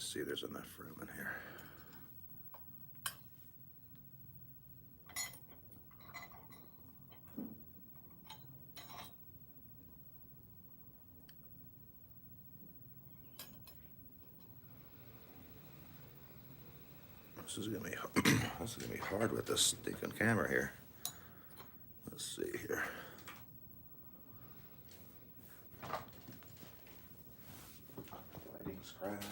See, there's enough room in here. This is gonna be hard with this stinking camera here. Let's see here. Lighting's crap.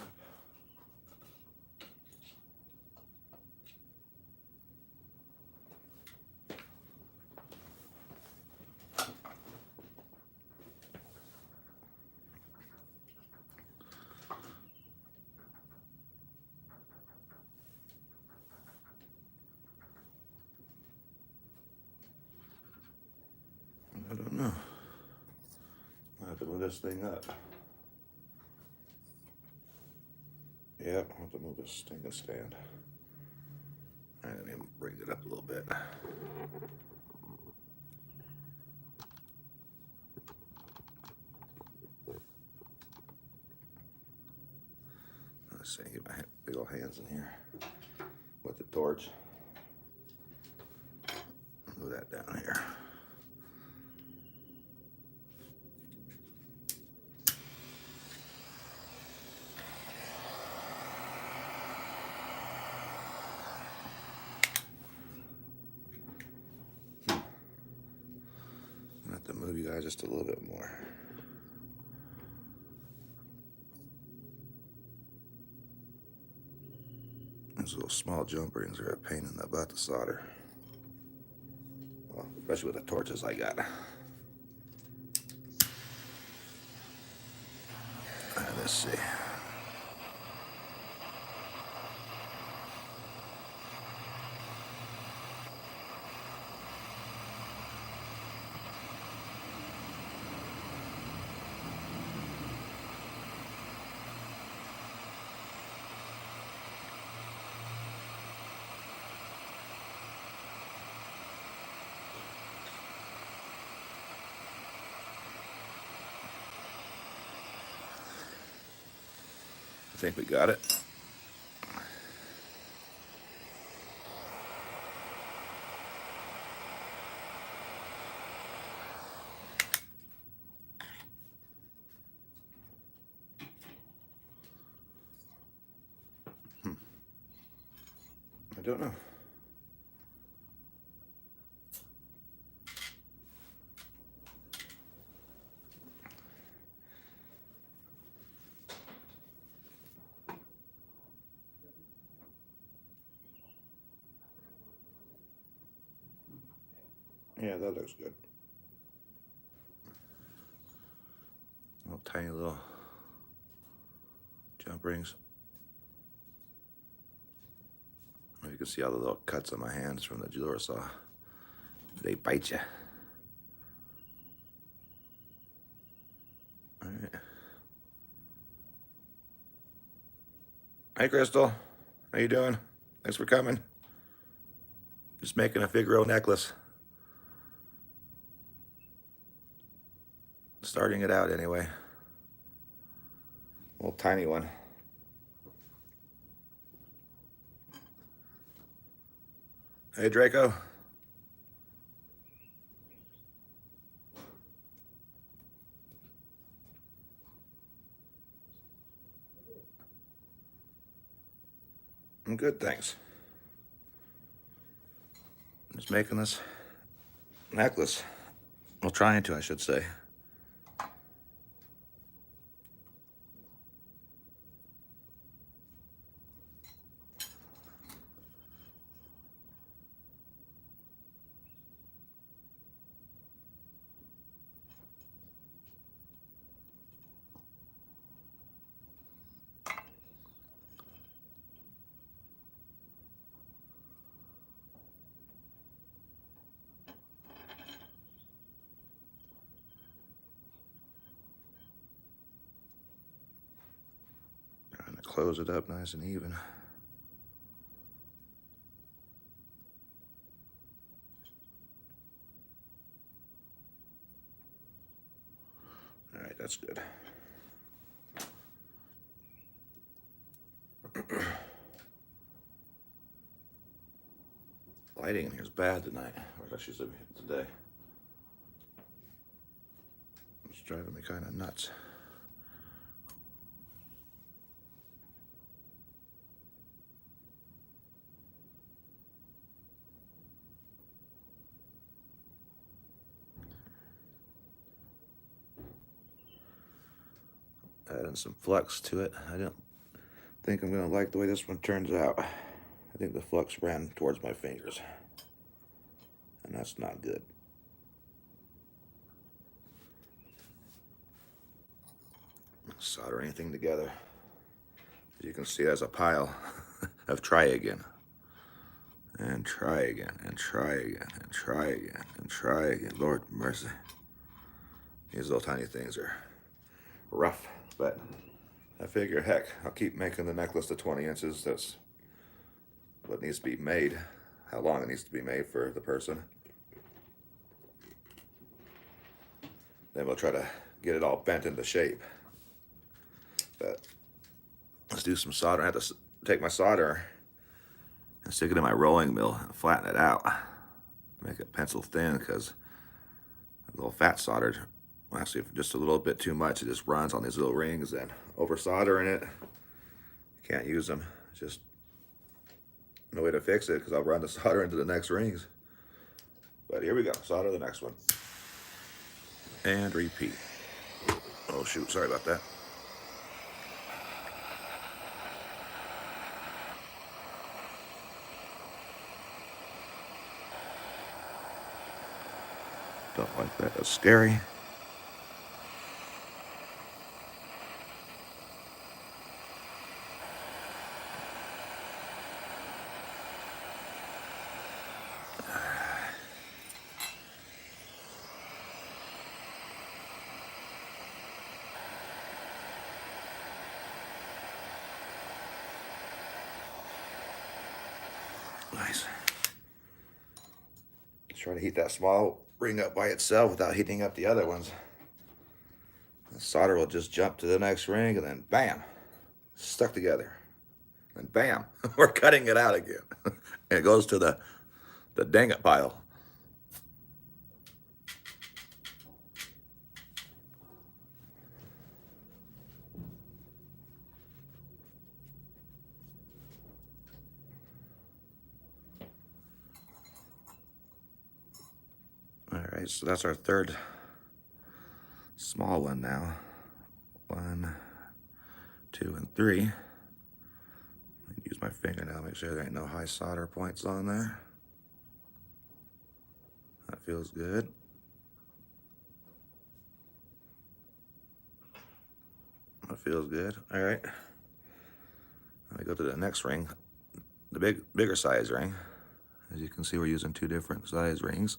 I don't know. I have to move this thing up. Yep, I have to move this stinking stand. I didn't even bring it up a little bit. Let's see, get my big old hands in here with the torch. Move that down here. I have to move you guys just a little bit more. Those little small jump rings are a pain in the butt to solder. Well, especially with the torches I got. Let's see. I think we got it. I don't know. Yeah, that looks good. Tiny little jump rings. You can see all the little cuts on my hands from the jeweler saw. They bite you. All right. Hey, Crystal. How you doing? Thanks for coming. Just making a Figaro necklace. Starting it out anyway. A little tiny one. Hey, Draco. I'm good, thanks. I'm just making this necklace. Well, trying to, I should say. Trying to close it up nice and even. All right, that's good. Lighting in here is bad tonight, or actually today. It's driving me kind of nuts. Adding some flux to it. I don't think I'm going to like the way this one turns out. I think the flux ran towards my fingers, and that's not good. Solder anything together. As you can see, there's a pile of try again, and try again, and try again, and try again, and try again. Lord mercy. These little tiny things are rough, but I figure, heck, I'll keep making the necklace to 20 inches. That's what needs to be made, how long it needs to be made for the person. Then we'll try to get it all bent into shape. But let's do some solder. I have to take my solder and stick it in my rolling mill and flatten it out. Make it pencil thin, because a little fat soldered, well, actually just a little bit too much, it just runs on these little rings, and over soldering it, can't use them. Just no way to fix it, because I'll run the solder into the next rings. But here we go, solder the next one. And repeat. Oh shoot, sorry about that. Don't like that, that's scary. Nice. Try to heat that small ring up by itself without heating up the other ones. The solder will just jump to the next ring, and then bam, stuck together. And bam, we're cutting it out again. And it goes to the dang it pile. All right, so that's our third small one now. 1, 2, and 3. Use my finger now, make sure there ain't no high solder points on there. That feels good. That feels good. All right. Let me go to the next ring, the bigger size ring. As you can see, we're using 2 different size rings.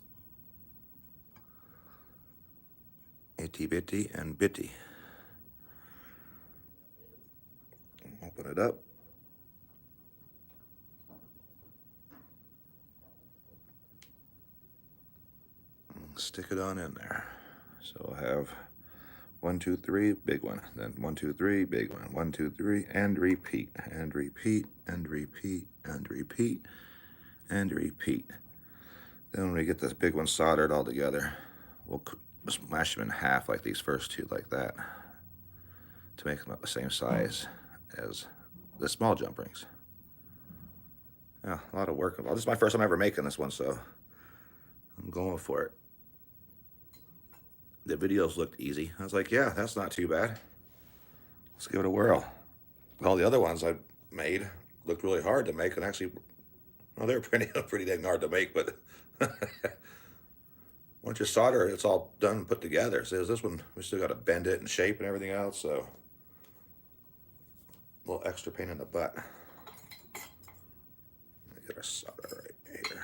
Itty bitty and bitty. Open it up. Stick it on in there. So we'll have 1, 2, 3, big one. Then 1, 2, 3, big one. 1, 2, 3, and repeat, and repeat, and repeat, and repeat, and repeat. Then when we get this big one soldered all together, we'll smash them in half like these first 2, like that, to make them about the same size as the small jump rings. Yeah, a lot of work involved. This is my first time ever making this one, so I'm going for it. The videos looked easy. I was like, yeah, that's not too bad. Let's give it a whirl. All the other ones I made looked really hard to make, and actually, well, they were pretty dang hard to make, but once you solder it, it's all done and put together. So this one, we still got to bend it and shape and everything else, so a little extra pain in the butt. Let me get our solder right here.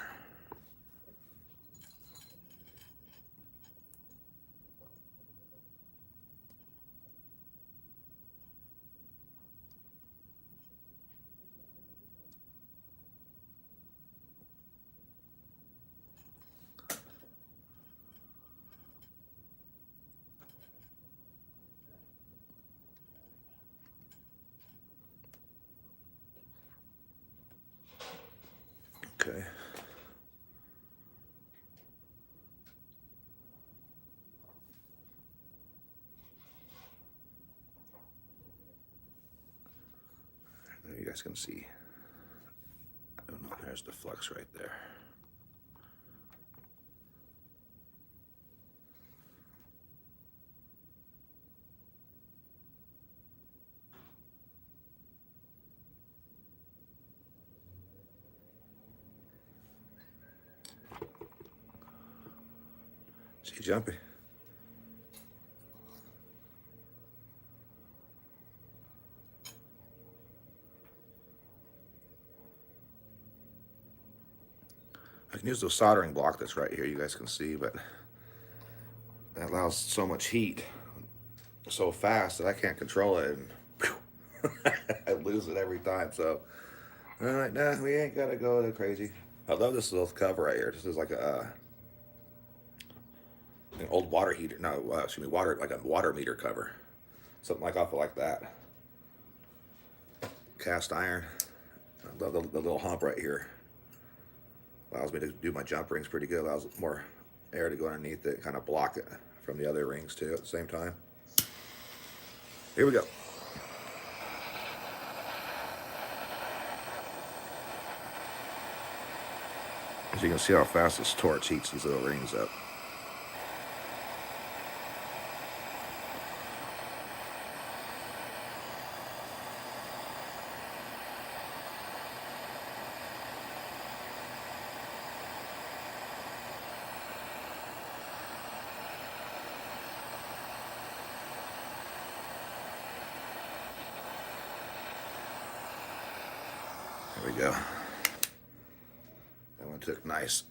Okay. guys can see. I don't know, there's the flux right there. See, jumpy. I can use the soldering block that's right here, you guys can see, but that allows so much heat so fast that I can't control it, and I lose it every time. So I'm like, nah, we ain't gotta go that crazy. I love this little cover right here. This is like an old water heater. No, excuse me, water, like a water meter cover, something like off of like that. Cast iron. I love the little hump right here. Allows me to do my jump rings pretty good. Allows more air to go underneath it, kind of block it from the other rings too at the same time. Here we go. As you can see how fast this torch heats these little rings up. There we go. That one took nice.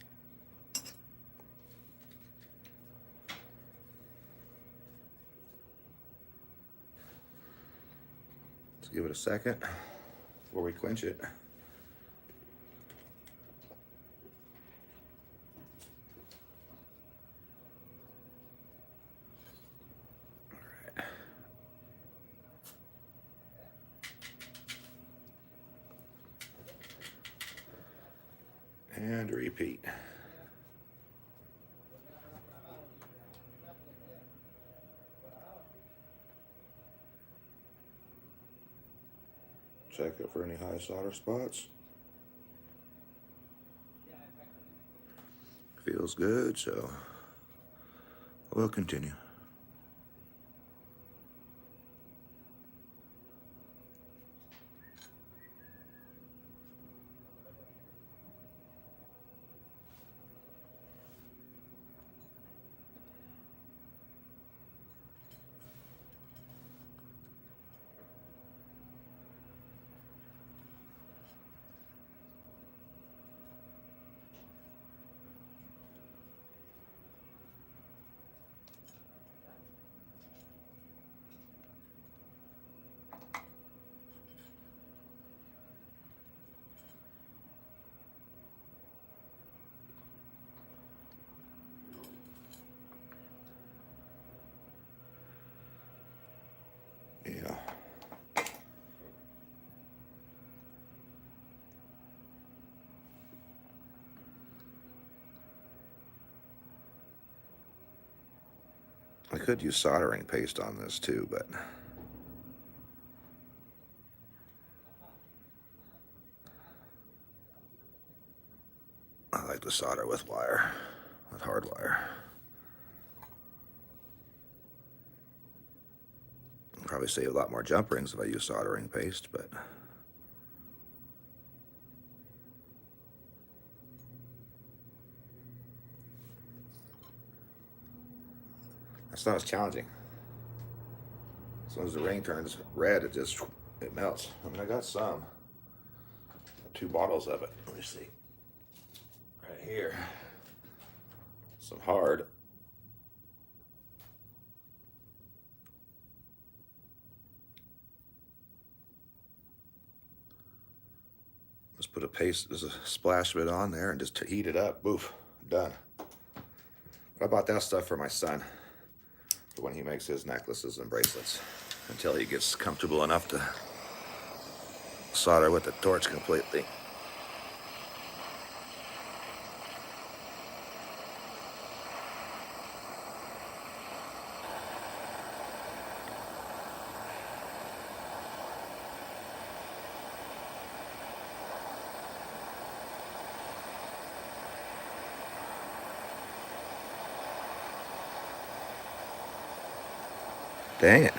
Let's give it a second before we quench it. And repeat. Check it for any high solder spots. Feels good, so we'll continue. Yeah. I could use soldering paste on this too, but I like to solder with wire, with hard wire. I'll probably save a lot more jump rings if I use soldering paste, but that's not as challenging. As soon as the ring turns red, it melts. I mean, I got some. Got 2 bottles of it. Let me see. Right here. Some hard. Just put a paste, there's a splash of it on there and just to heat it up. Boof, done. I bought that stuff for my son for when he makes his necklaces and bracelets until he gets comfortable enough to solder with the torch completely. Dang it.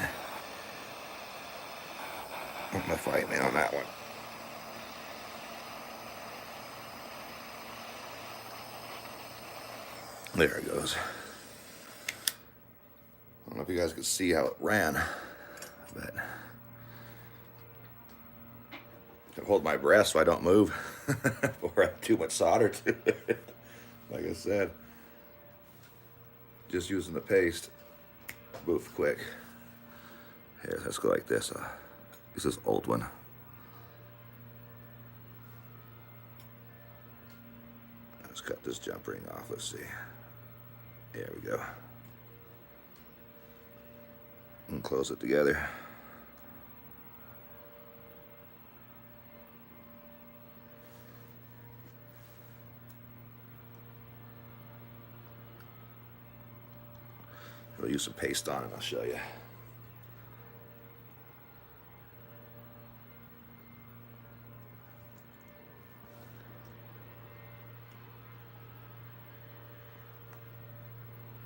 I'm gonna fight me on that one. There it goes. I don't know if you guys could see how it ran, but I hold my breath so I don't move or have too much solder to it. Like I said, just using the paste, move quick. Here, let's go like this. This is old one. Let's cut this jump ring off. Let's see. There we go. And close it together. I'll use some paste on it. I'll show you.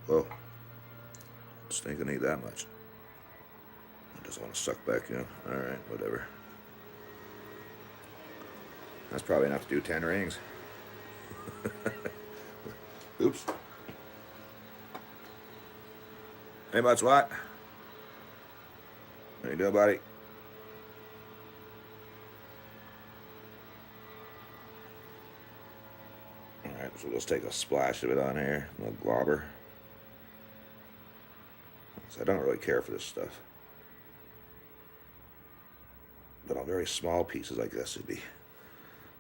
Whoa. This ain't gonna need that much. I just want to suck back in. Alright, whatever. That's probably enough to do 10 rings. Oops. Hey, much what? How you doing, buddy? Alright, so let's take a splash of it on here. A little globber. So I don't really care for this stuff. But on very small pieces, I guess it'd be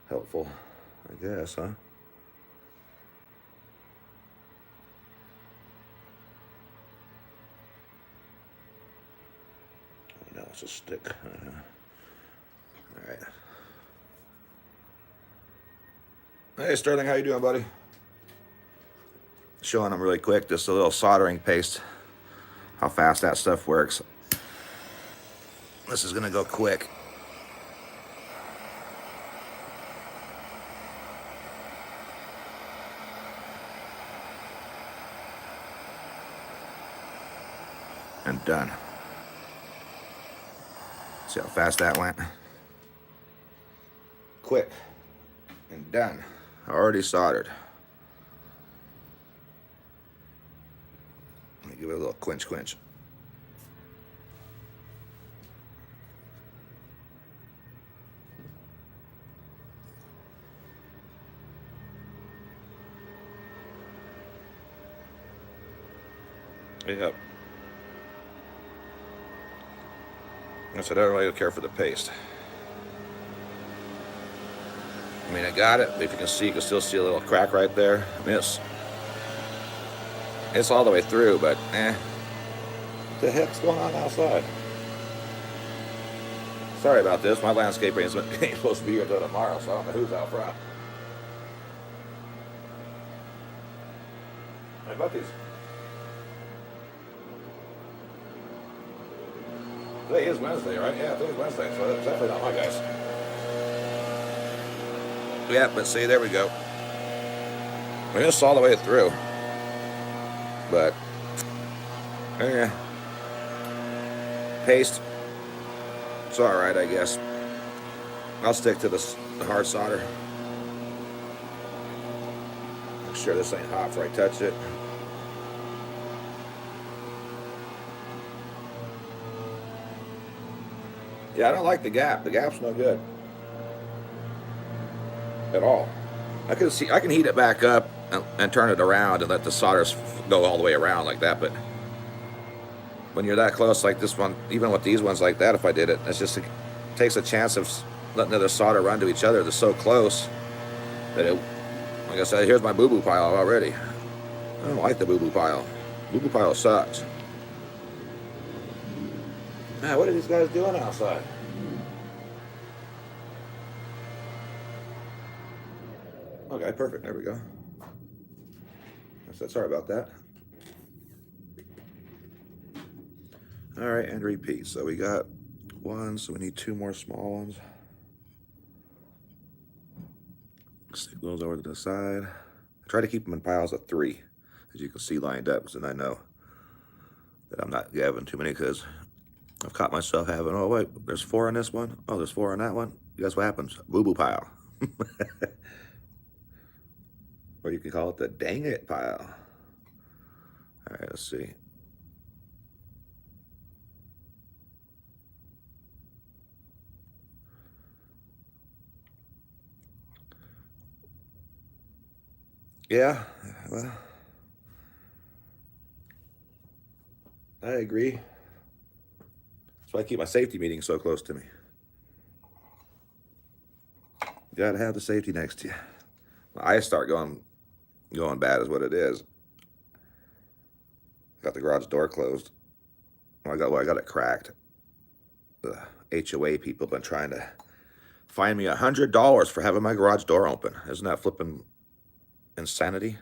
helpful. I guess, huh? Oh, no, it's a stick. All right. Hey, Sterling, how you doing, buddy? Showing them really quick, just a little soldering paste, how fast that stuff works. This is gonna go quick. And done. See how fast that went? Quick and done. Already soldered. Let me give it a little quench. Yep. I said I don't really care for the paste. I mean, I got it. If you can see, you can still see a little crack right there. I mean, it's all the way through, but what the heck's going on outside? Sorry about this. My landscaping ain't supposed to be here until tomorrow, so I don't know who's out front. How about these? Today is Wednesday, right? Yeah, today's Wednesday, so that's definitely not my guys. Yeah, but see, there we go. I mean, it's all the way through. But, yeah. Paste. It's alright, I guess. I'll stick to the hard solder. Make sure this ain't hot before I touch it. Yeah, I don't like the gap. The gap's no good. At all. I can heat it back up and turn it around and let the solder go all the way around like that, but when you're that close like this one, even with these ones like that, if I did it, it takes a chance of letting the solder run to each other. They're so close that like I said, here's my boo-boo pile already. I don't like the boo-boo pile. Boo-boo pile sucks. Man, what are these guys doing outside? Okay, perfect. There we go. So sorry about that. All right, and repeat. So we got one, so we need 2 more small ones. Stick those over to the side. I try to keep them in piles of 3, as you can see lined up, so then I know that I'm not giving too many because I've caught myself having, oh, wait, there's 4 in this one. Oh, there's 4 in that one. Guess what happens? Boo-boo pile. Or you can call it the dang it pile. All right, let's see. Yeah, well, I agree. That's why I keep my safety meetings so close to me. You gotta have the safety next to you. My eyes start going bad is what it is. Got the garage door closed. I got it cracked. The HOA people have been trying to fine me $100 for having my garage door open. Isn't that flipping insanity?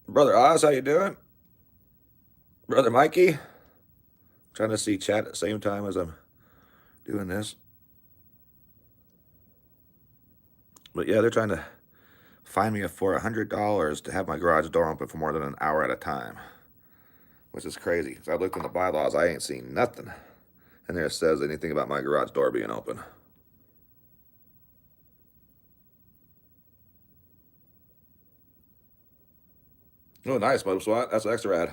Brother Oz, how you doing? Brother Mikey? Trying to see chat at the same time as I'm doing this. But yeah, they're trying to fine me for $100 to have my garage door open for more than an hour at a time, which is crazy. So I looked in the bylaws, I ain't seen nothing in there that says anything about my garage door being open. Oh, nice, Motor SWAT. That's extra rad.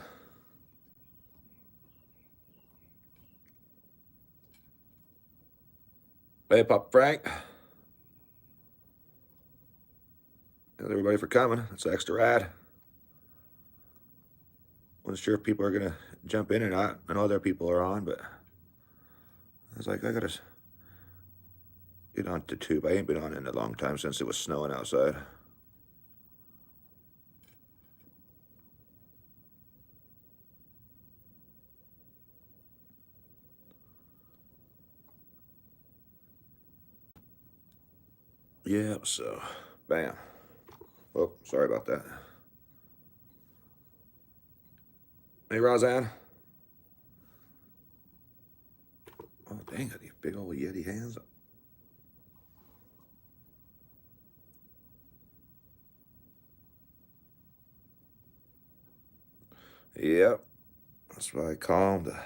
Hey, Pop Frank. Thanks everybody for coming. That's extra rad. Wasn't sure if people are gonna jump in or not. I know other people are on, but I was like, I gotta get on to tube. I ain't been on in a long time since it was snowing outside. Yeah, so bam. Oh, sorry about that. Hey, Roseanne. Oh, dang, got these big old Yeti hands. Yep. That's why I call them the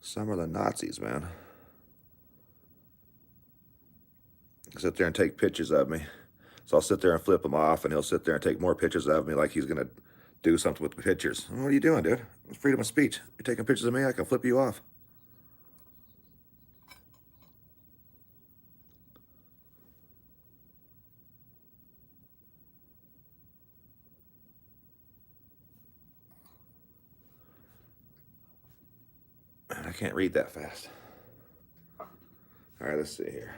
Summer of the Nazis, man. He'll sit there and take pictures of me. So I'll sit there and flip him off, and he'll sit there and take more pictures of me like he's going to do something with the pictures. What are you doing, dude? It's freedom of speech. You're taking pictures of me, I can flip you off. I can't read that fast. All right, let's see here.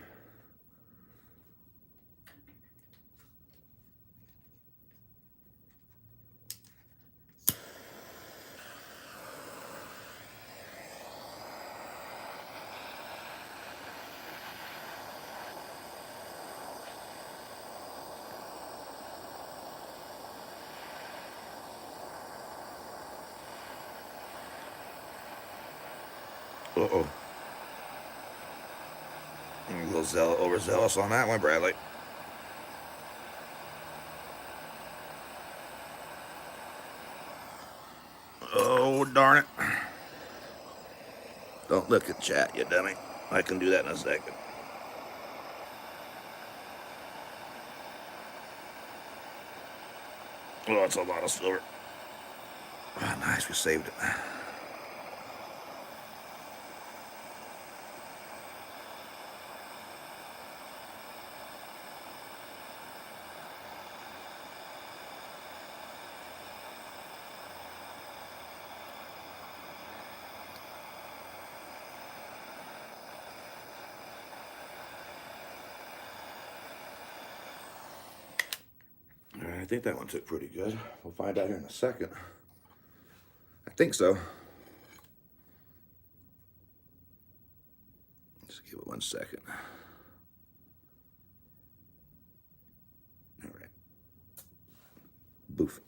Uh-oh. I'm a little overzealous on that one, Bradley. Oh, darn it. Don't look at chat, you dummy. I can do that in a second. Oh, it's a lot of silver. Oh, nice, we saved it. All right, I think that one took pretty good. We'll find out here in a second. I think so. Just give it 1 second. All right. Boof.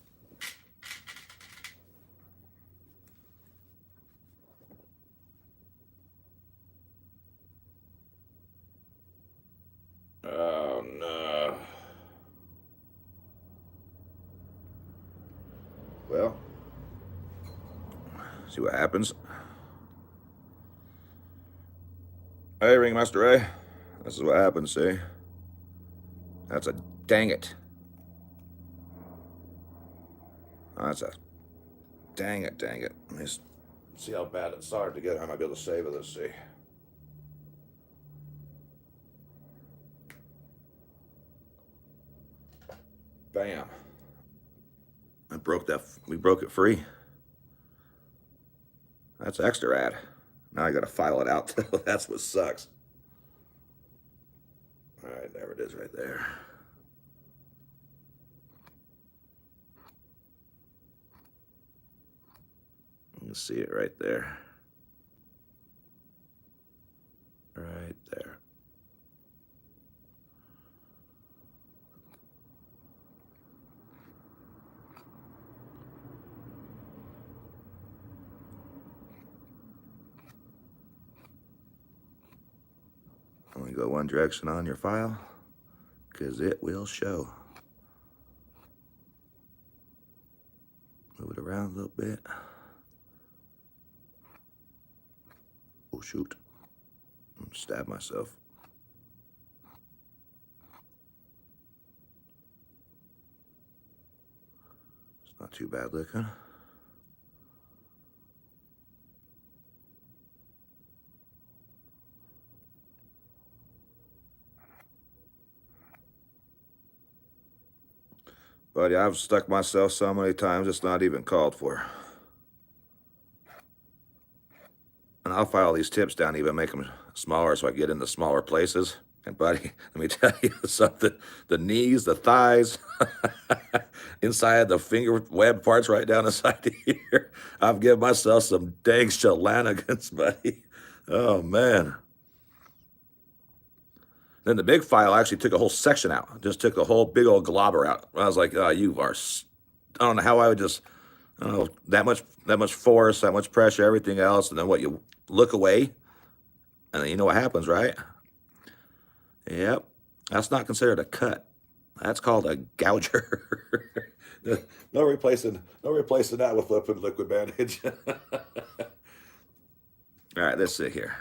Oh, no. Well, See what happens. Hey, Ringmaster Ray. This is what happens, see? That's a dang it. Oh, that's a dang it, dang it. Let me see how bad it's hard to get. I might be able to save it. Let's see. Bam. I broke that. We broke it free. That's extra rad. Now I gotta file it out. That's what sucks. All right, there it is right there. You can see it right there. Right there. Only go one direction on your file, because it will show. Move it around a little bit. Oh, shoot. Stab myself. It's not too bad looking. But yeah, I've stuck myself so many times it's not even called for. And I'll file these tips down, even make them smaller so I get into smaller places. And buddy, let me tell you something. The knees, the thighs, inside the finger web parts right down the side of here. I've given myself some dang shenanigans, buddy. Oh, man. Then the big file actually took a whole section out. Just took the whole big old globber out. I was like, oh, you are, I don't know how I would just, I don't know, that much force, that much pressure, everything else. And then what, you look away and then you know what happens, right? Yep. That's not considered a cut. That's called a gouger. No replacing that with liquid bandage. All right, let's see here.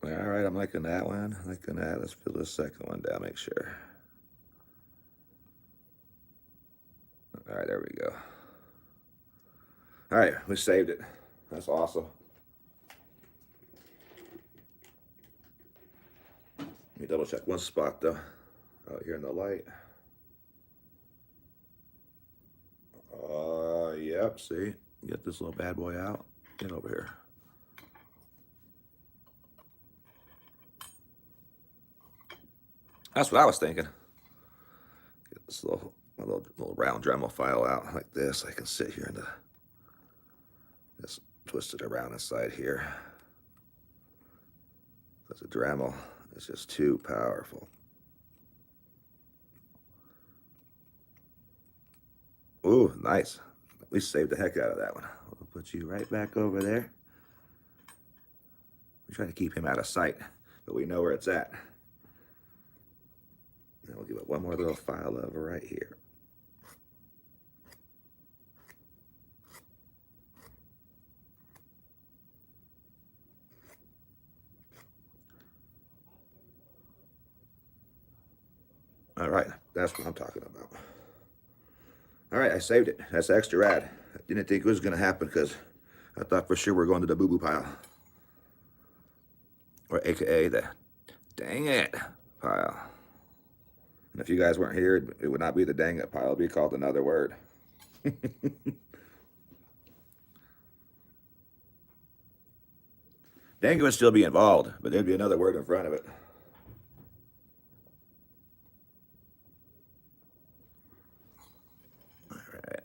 All right, I'm liking that one. Liking that. Let's fill the second one down, make sure. All right, there we go. All right, we saved it. That's awesome. Let me double check one spot though. Out here in the light. Yep, see? Get this little bad boy out. Get over here. That's what I was thinking. Get this little round Dremel file out like this. I can sit here and just twist it around inside here. Because the Dremel is just too powerful. Ooh, nice. We saved the heck out of that one. We'll put you right back over there. We try to keep him out of sight, but we know where it's at. Then we'll give it one more little file over right here. All right, that's what I'm talking about. All right, I saved it. That's extra rad. I didn't think it was going to happen because I thought for sure we were going to the boo-boo pile. Or AKA the dang it pile. And if you guys weren't here, it would not be the dang it pile. It would be called another word. Dang it would still be involved, but there'd be another word in front of it. All right.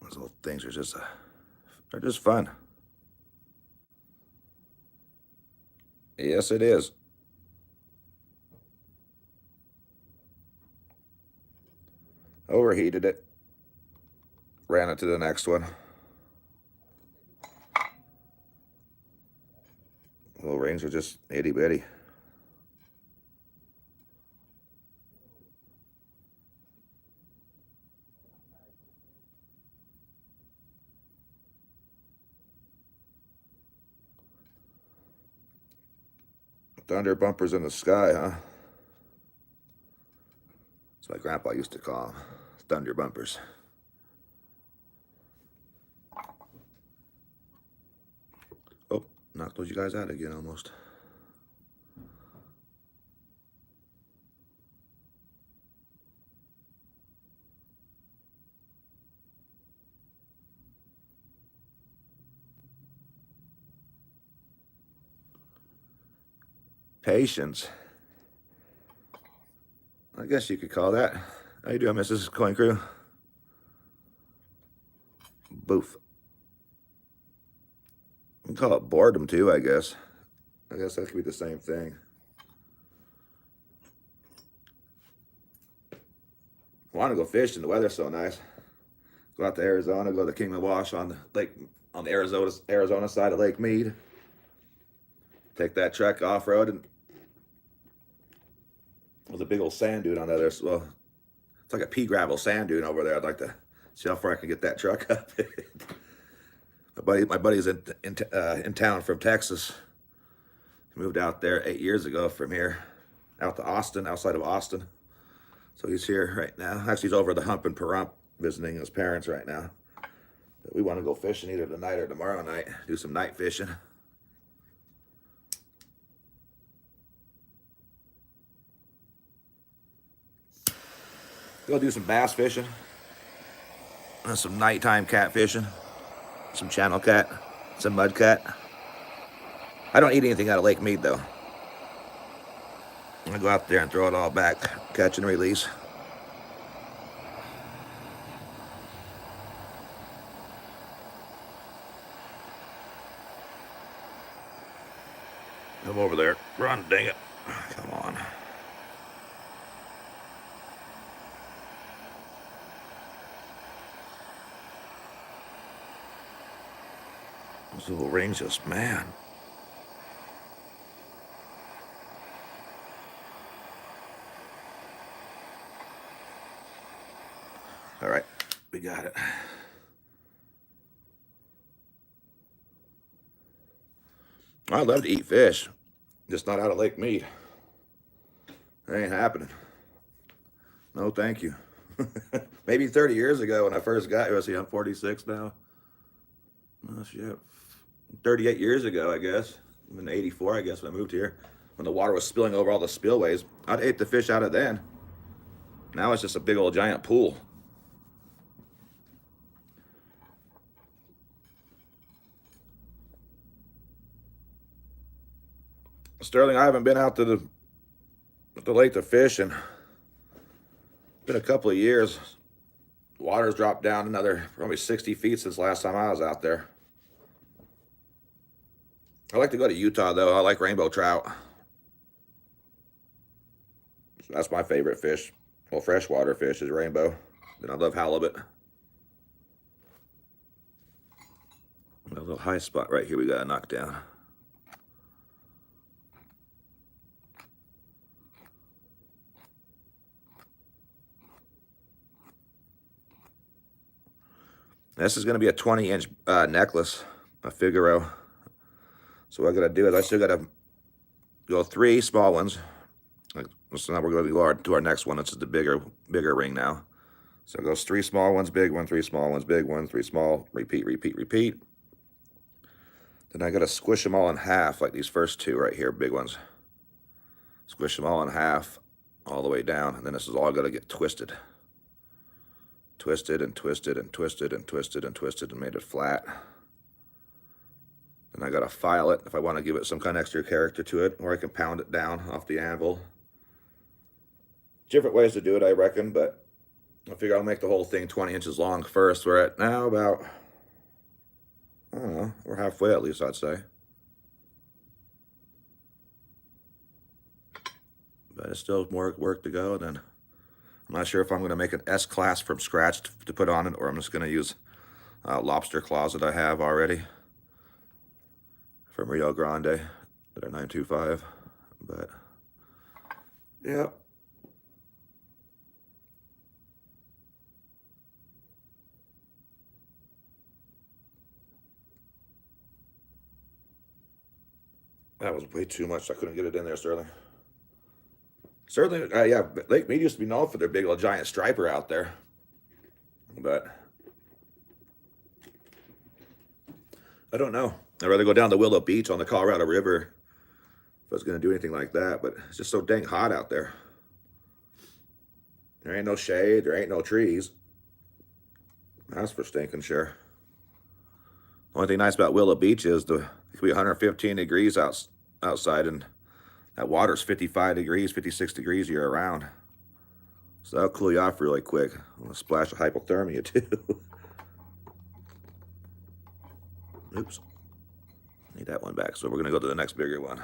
Those little things are they're just fun. Yes, it is. Overheated it. Ran it to the next one. Little rings are just itty bitty. Thunder bumpers in the sky, huh? That's what my grandpa used to call them. Thunder bumpers. Oh, knocked those you guys out again almost. Patience. I guess you could call that. How you doing, Mrs. Coin Crew? Boof. We can call it boredom too, I guess. I guess that could be the same thing. I want to go fishing. The weather's so nice. Go out to Arizona. Go to Kingman Wash on the lake, on the Arizona side of Lake Mead. Take that truck off road, and there's a big old sand dune on the other. Well, it's like a pea gravel sand dune over there. I'd like to see how far I can get that truck up. My buddy's in town from Texas. He moved out there 8 years ago from here, out to Austin, outside of Austin. So he's here right now. Actually, he's over the hump in Pahrump visiting his parents right now. But we want to go fishing either tonight or tomorrow night. Do some night fishing. Go do some bass fishing. And some nighttime cat fishing. Some channel cat. Some mud cat. I don't eat anything out of Lake Mead though. I'm gonna go out there and throw it all back. Catch and release. Come over there. Run, dang it. Come on. Those little rings just, man. All right, we got it. I love to eat fish, just not out of Lake Mead. That ain't happening. No, thank you. Maybe 30 years ago when I first got here. See, I'm 46 now. Oh, shit. 38 years ago, I guess. In 84, I guess, when I moved here. When the water was spilling over all the spillways. I'd ate the fish out of then. Now it's just a big old giant pool. Sterling, I haven't been out to the lake to fish in been a couple of years. Water's dropped down another probably 60 feet since last time I was out there. I like to go to Utah though. I like rainbow trout. So that's my favorite fish. Well, freshwater fish is rainbow. Then I love halibut. A little high spot right here we gotta knock down. This is going to be a 20-inch necklace, a Figaro. So what I got to do is I still got to go 3 small ones. So now we're going to go to our next one. This is the bigger ring now. So it goes 3 small ones, big one, 3 small ones, big one, 3 small, repeat, repeat, repeat. Then I got to squish them all in half, like these first 2 right here, big ones. Squish them all in half, all the way down, and then this is all got to get twisted. Twisted and twisted and twisted and twisted and twisted and made it flat. Then I gotta file it if I want to give it some kind of extra character to it, or I can pound it down off the anvil. Different ways to do it, I reckon, but I figure I'll make the whole thing 20 inches long first. We're at now about, I don't know, we're halfway at least, I'd say. But it's still more work to go. Then I'm not sure if I'm going to make an S-class from scratch to put on it, or I'm just going to use lobster claws that I have already from Rio Grande that are 925. But yeah. That was way too much. I couldn't get it in there, Sterling. Certainly, yeah, Lake Mead used to be known for their big old giant striper out there. But I don't know. I'd rather go down to Willow Beach on the Colorado River if I was going to do anything like that. But it's just so dang hot out there. There ain't no shade. There ain't no trees. That's for stinking sure. Only thing nice about Willow Beach is it could be 115 degrees outside, and that water's 55 degrees, 56 degrees year round. So that'll cool you off really quick. A splash of hypothermia too. Oops. Need that one back. So we're gonna go to the next bigger one.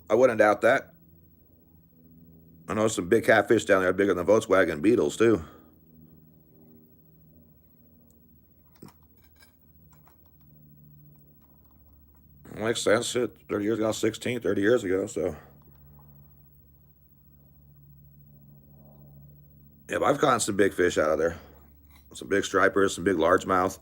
I wouldn't doubt that. I know some big catfish down there, bigger than Volkswagen Beetles too. Makes sense. Shit, 30 years ago, 16, 30 years ago, so. Yeah, but I've caught some big fish out of there. Some big stripers, some big largemouth.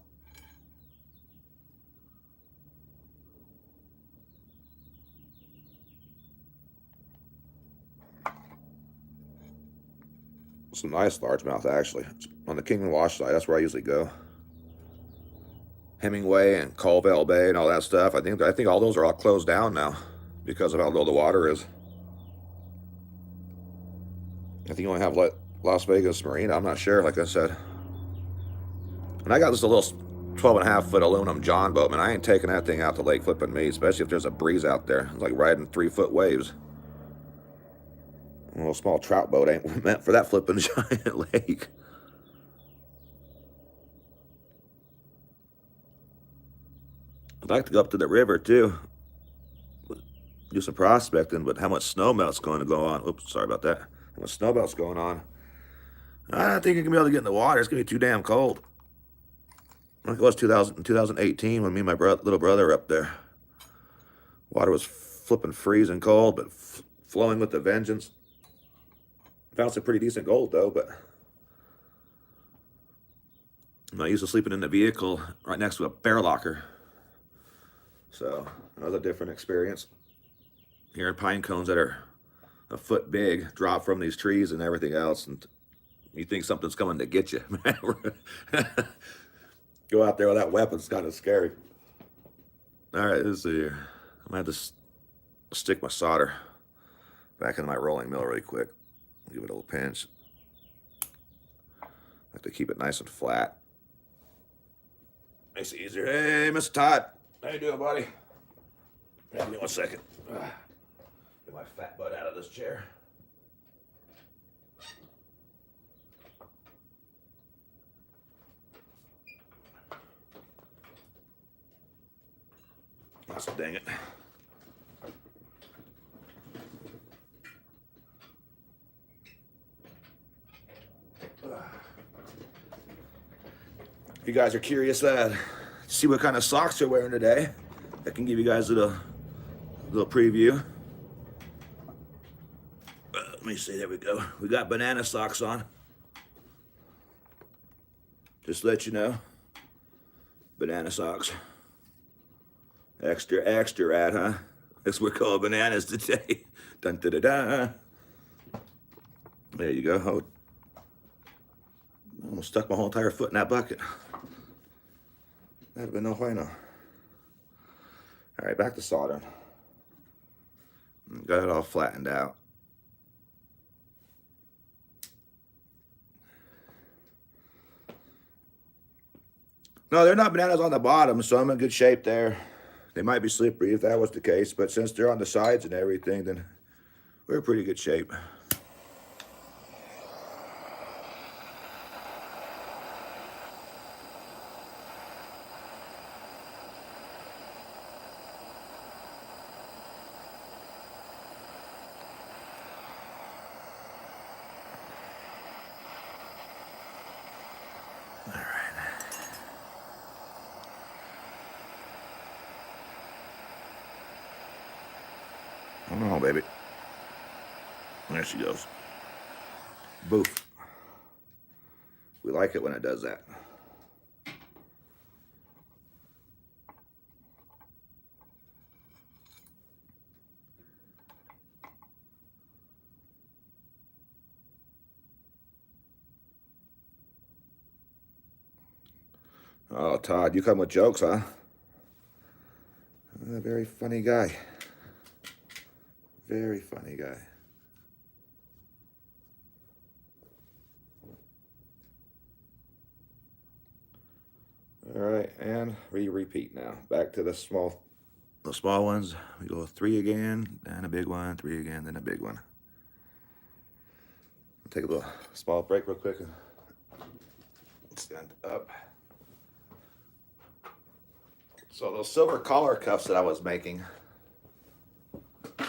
Some nice largemouth, actually. On the Kingman Wash side, that's where I usually go. Hemingway and Colville Bay and all that stuff. I think all those are all closed down now because of how low the water is. I think you only have Las Vegas Marina. I'm not sure, like I said. And I got this little 12.5-foot aluminum John boat, man. I ain't taking that thing out to Lake Flippin' Me, especially if there's a breeze out there. It's like riding 3-foot waves. A little small trout boat ain't meant for that flipping giant lake. I'd like to go up to the river too, do some prospecting, but how much snow melt's going to go on? Oops, sorry about that. How much snow melt's going on? I don't think you're gonna be able to get in the water. It's gonna be too damn cold. I think it was 2018 when me and my little brother were up there. Water was flipping freezing cold, but flowing with a vengeance. Found some pretty decent gold though, but I'm not used to sleeping in the vehicle right next to a bear locker. So that was a different experience. Hearing pine cones that are a foot big drop from these trees and everything else, and you think something's coming to get you. Go out there with that weapon, it's kind of scary. All right, let's see here. I'm gonna have to stick my solder back into my rolling mill really quick. Give it a little pinch. I have to keep it nice and flat. Makes it easier. Hey, Mr. Todd. How you doing, buddy? Give me 1 second. Get my fat butt out of this chair. That's dang it. If you guys are curious to see what kind of socks you're wearing today, I can give you guys a little preview. Let me see, there we go. We got banana socks on. Just to let you know. Banana socks. Extra, extra rad, huh? That's what we're calling bananas today. Dun da da da. There you go. Oh, almost stuck my whole entire foot in that bucket. That'd have been no bueno. All right, back to soldering. Got it all flattened out. No, they're not bananas on the bottom, so I'm in good shape there. They might be slippery if that was the case, but since they're on the sides and everything, then we're in pretty good shape. Come on, baby. There she goes. Boof. We like it when it does that. Oh, Todd, you come with jokes, huh? A very funny guy. Very funny guy. All right, and repeat now. Back to the small ones. We go 3 again, then a big one, 3 again, then a big one. Take a little small break real quick and stand up. So those silver collar cuffs that I was making,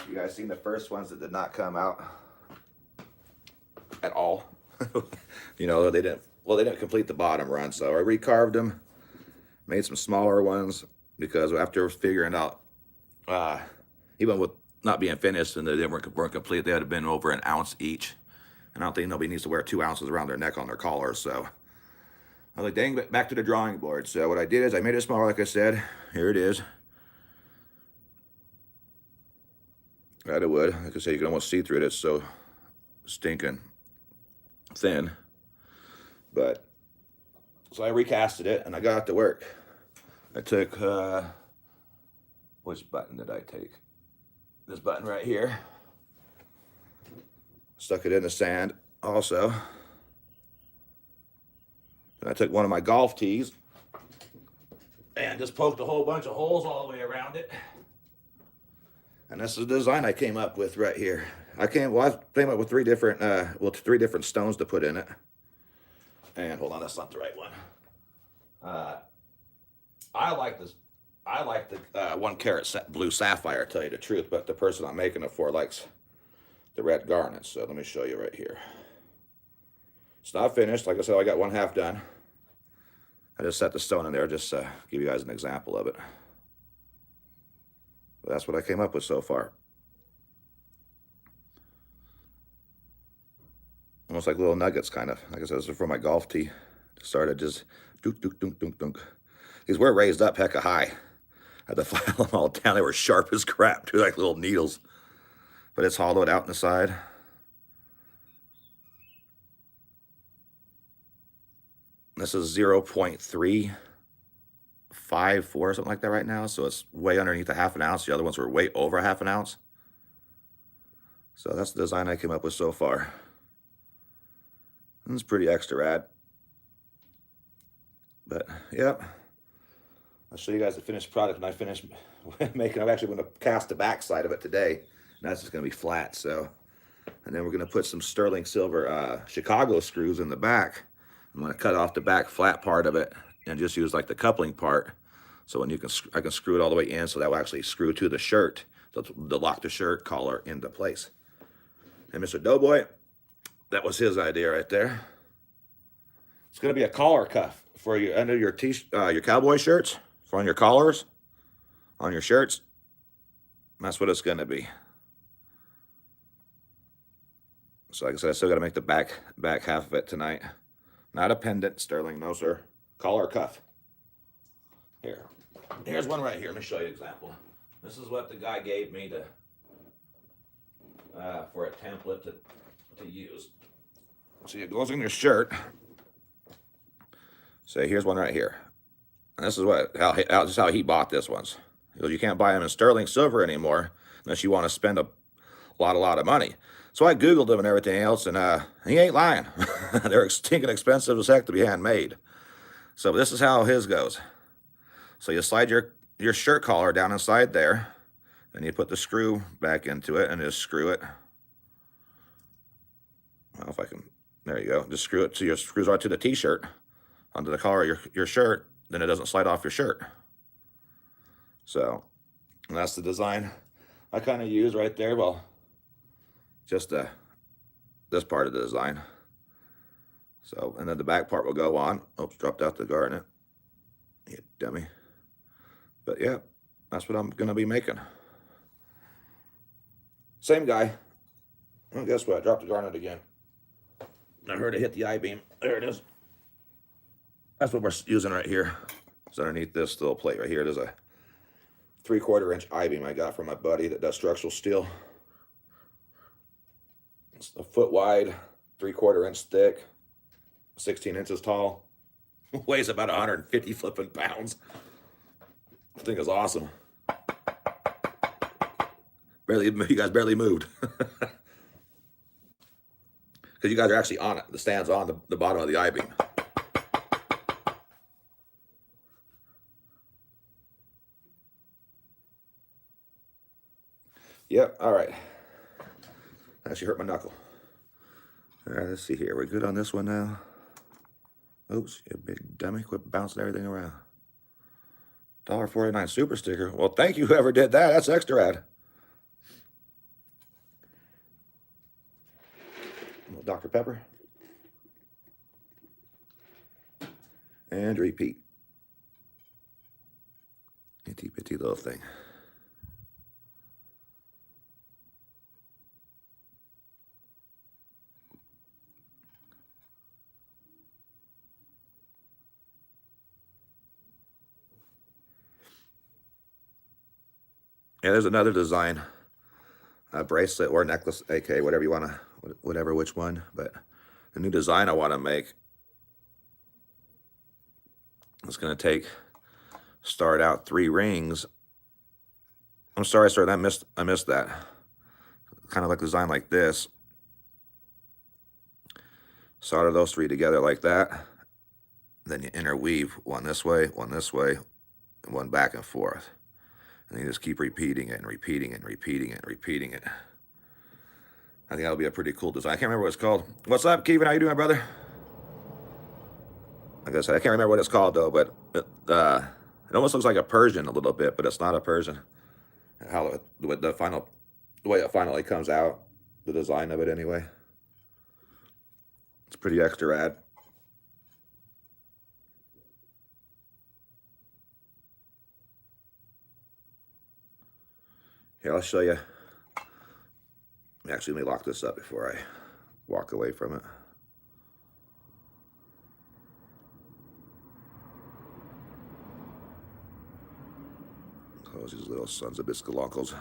you guys seen the first ones that did not come out at all. You know, they didn't complete the bottom run, so I recarved them, made some smaller ones, because after figuring out, even with not being finished and they weren't complete, they would have been over an ounce each. And I don't think nobody needs to wear 2 ounces around their neck on their collar, so I was like, dang, back to the drawing board. So what I did is I made it smaller, like I said. Here it is. Out of wood. Like I said, you can almost see through it. It's so stinking thin. But, so I recasted it, and I got it to work. I took, which button did I take? This button right here. Stuck it in the sand also. And I took one of my golf tees and just poked a whole bunch of holes all the way around it. And this is the design I came up with right here. I came up with 3 different stones to put in it. And hold on, that's not the right one. I like this. I like the 1 carat blue sapphire, to tell you the truth, but the person I'm making it for likes the red garnet. So let me show you right here. It's not finished. Like I said, I got 1/2 done. I just set the stone in there just to give you guys an example of it. But that's what I came up with so far. Almost like little nuggets, kind of. Like I said, this is for my golf tee. Started just dunk, dunk, dunk, dunk, dunk. These were raised up hecka high. I had to file them all down. They were sharp as crap, too, like little needles. But it's hollowed out in the side. This is 0.354 or something like that right now. So it's way underneath a 1/2 ounce. The other ones were way over a 1/2 ounce. So that's the design I came up with so far. And it's pretty extra rad. But, yep. I'll show you guys the finished product when I finish making. I'm actually going to cast the back side of it today. And that's just going to be flat. So, and then we're going to put some sterling silver Chicago screws in the back. I'm going to cut off the back flat part of it and just use like the coupling part. So when I can screw it all the way in, so that will actually screw to the shirt to lock the shirt collar into place. And Mr. Doughboy, that was his idea right there. It's going to be a collar cuff for you under your cowboy shirts, for on your collars, on your shirts. That's what it's going to be. So like I said, I still got to make the back half of it tonight. Not a pendant, sterling, no sir. Collar cuff. Here's one right here. Let me show you an example. This is what the guy gave me for a template to use. See, it goes in your shirt. So here's one right here. And this is how he bought this ones. He goes, you can't buy them in sterling silver anymore unless you want to spend a lot of money. So I Googled them and everything else, and he ain't lying. They're stinking expensive as heck to be handmade. So this is how his goes. So you slide your shirt collar down inside there, and you put the screw back into it, and just screw it. Well, if I can, there you go. Just screw it to your screws right to the t-shirt, onto the collar of your shirt. Then it doesn't slide off your shirt. So, and that's the design I kind of use right there. Well, just this part of the design. So, and then the back part will go on. Oops, dropped out the garnet. You dummy. But yeah, that's what I'm going to be making. Same guy. Well, guess what? I dropped the garnet again. I heard it hit the I-beam. There it is. That's what we're using right here. It's underneath this little plate right here. There's a 3/4 inch I-beam I got from my buddy that does structural steel. It's a foot wide, 3/4 inch thick, 16 inches tall. Weighs about 150 flipping pounds. I think it's awesome. You guys barely moved. Because you guys are actually on it. The stand's on the bottom of the I-beam. Yep, all right. Actually hurt my knuckle. All right, let's see here. We're good on this one now. Oops, you big dummy. Quit bouncing everything around. $1.49 super sticker. Well, thank you whoever did that. That's extra rad. Dr. Pepper. And repeat. Itty bitty little thing. Yeah, there's another design, a bracelet or necklace, aka whatever you want to, whatever, which one. But the new design I want to make, it's going to start out 3 rings. I'm sorry, sir, I missed that. Kind of like design like this. Solder those 3 together like that. Then you interweave one this way, and one back and forth. And you just keep repeating it and repeating it and repeating it and repeating it. I think that'll be a pretty cool design. I can't remember what it's called. What's up, Kevin? How you doing, brother? Like I said, I can't remember what it's called, though, but it almost looks like a Persian a little bit, but it's not a Persian. The way it finally comes out, the design of it anyway. It's pretty extra rad. Here, I'll show you. Actually, let me lock this up before I walk away from it. Close these little sons of biscuituncles.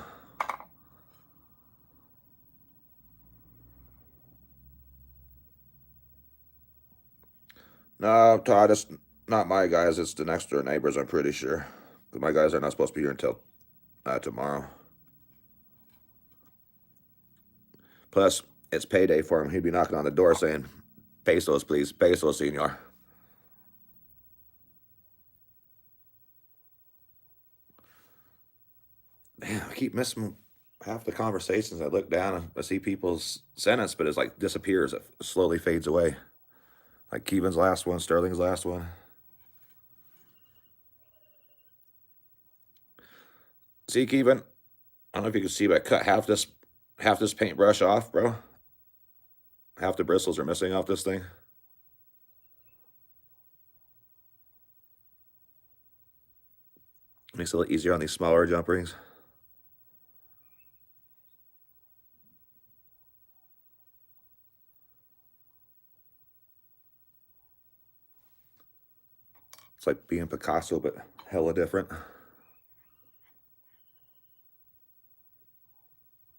No, Todd, it's not my guys. It's the next door neighbors, I'm pretty sure. But my guys are not supposed to be here until tomorrow. Plus, it's payday for him. He'd be knocking on the door saying, "Pesos, please. Pesos, senor." Man, I keep missing half the conversations. I look down and I see people's sentence, but it's like disappears. It slowly fades away. Like Kevin's last one, Sterling's last one. See, Kevin, I don't know if you can see, but I cut half this paintbrush off, bro. Half the bristles are missing off this thing. Makes it a little easier on these smaller jump rings. It's like being Picasso, but hella different.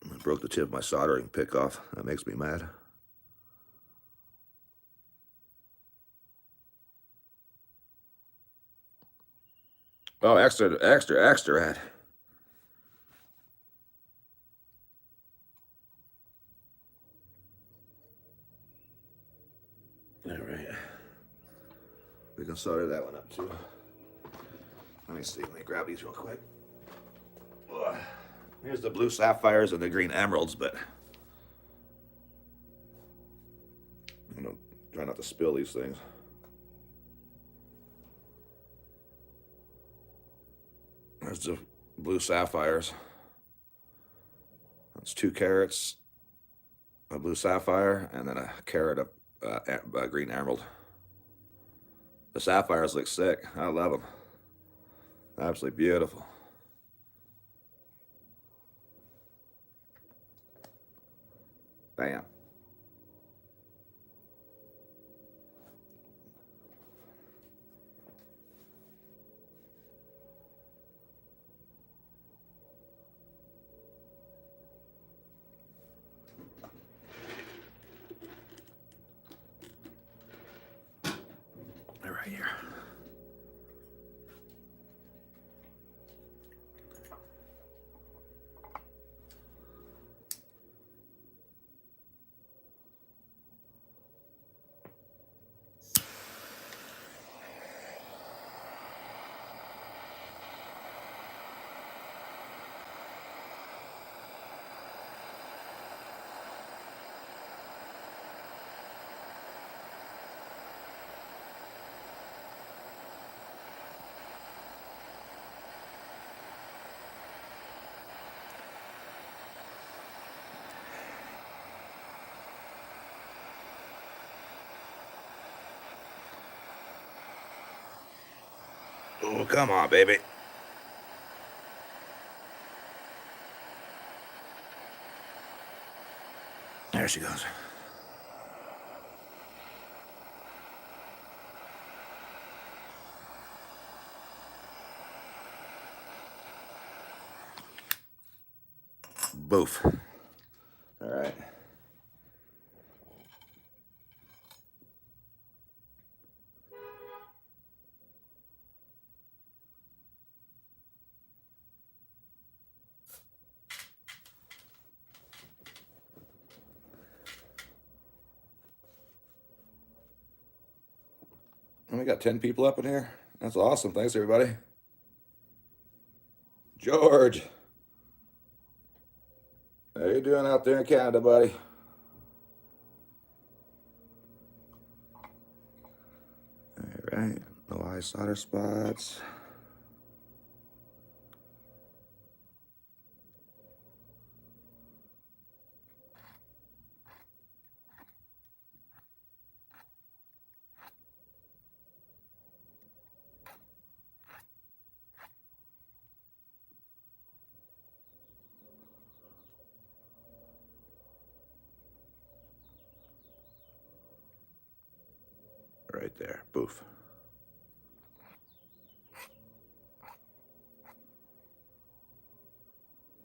I broke the tip of my soldering pick off. That makes me mad. Oh, extra rad. All right. We can solder that one up too. Let me see. Let me grab these real quick. Ugh. Here's the blue sapphires and the green emeralds, but I'm gonna try not to spill these things. There's the blue sapphires. That's 2 carats, a blue sapphire, and then a carat of green emerald. The sapphires look sick. I love them. Absolutely beautiful. Bam. All right. right here. Oh, come on, baby. There she goes. Boof. All right. We got 10 people up in here. That's awesome. Thanks, everybody. George, how you doing out there in Canada, buddy? All right. No eye solder spots. Right there. Boof.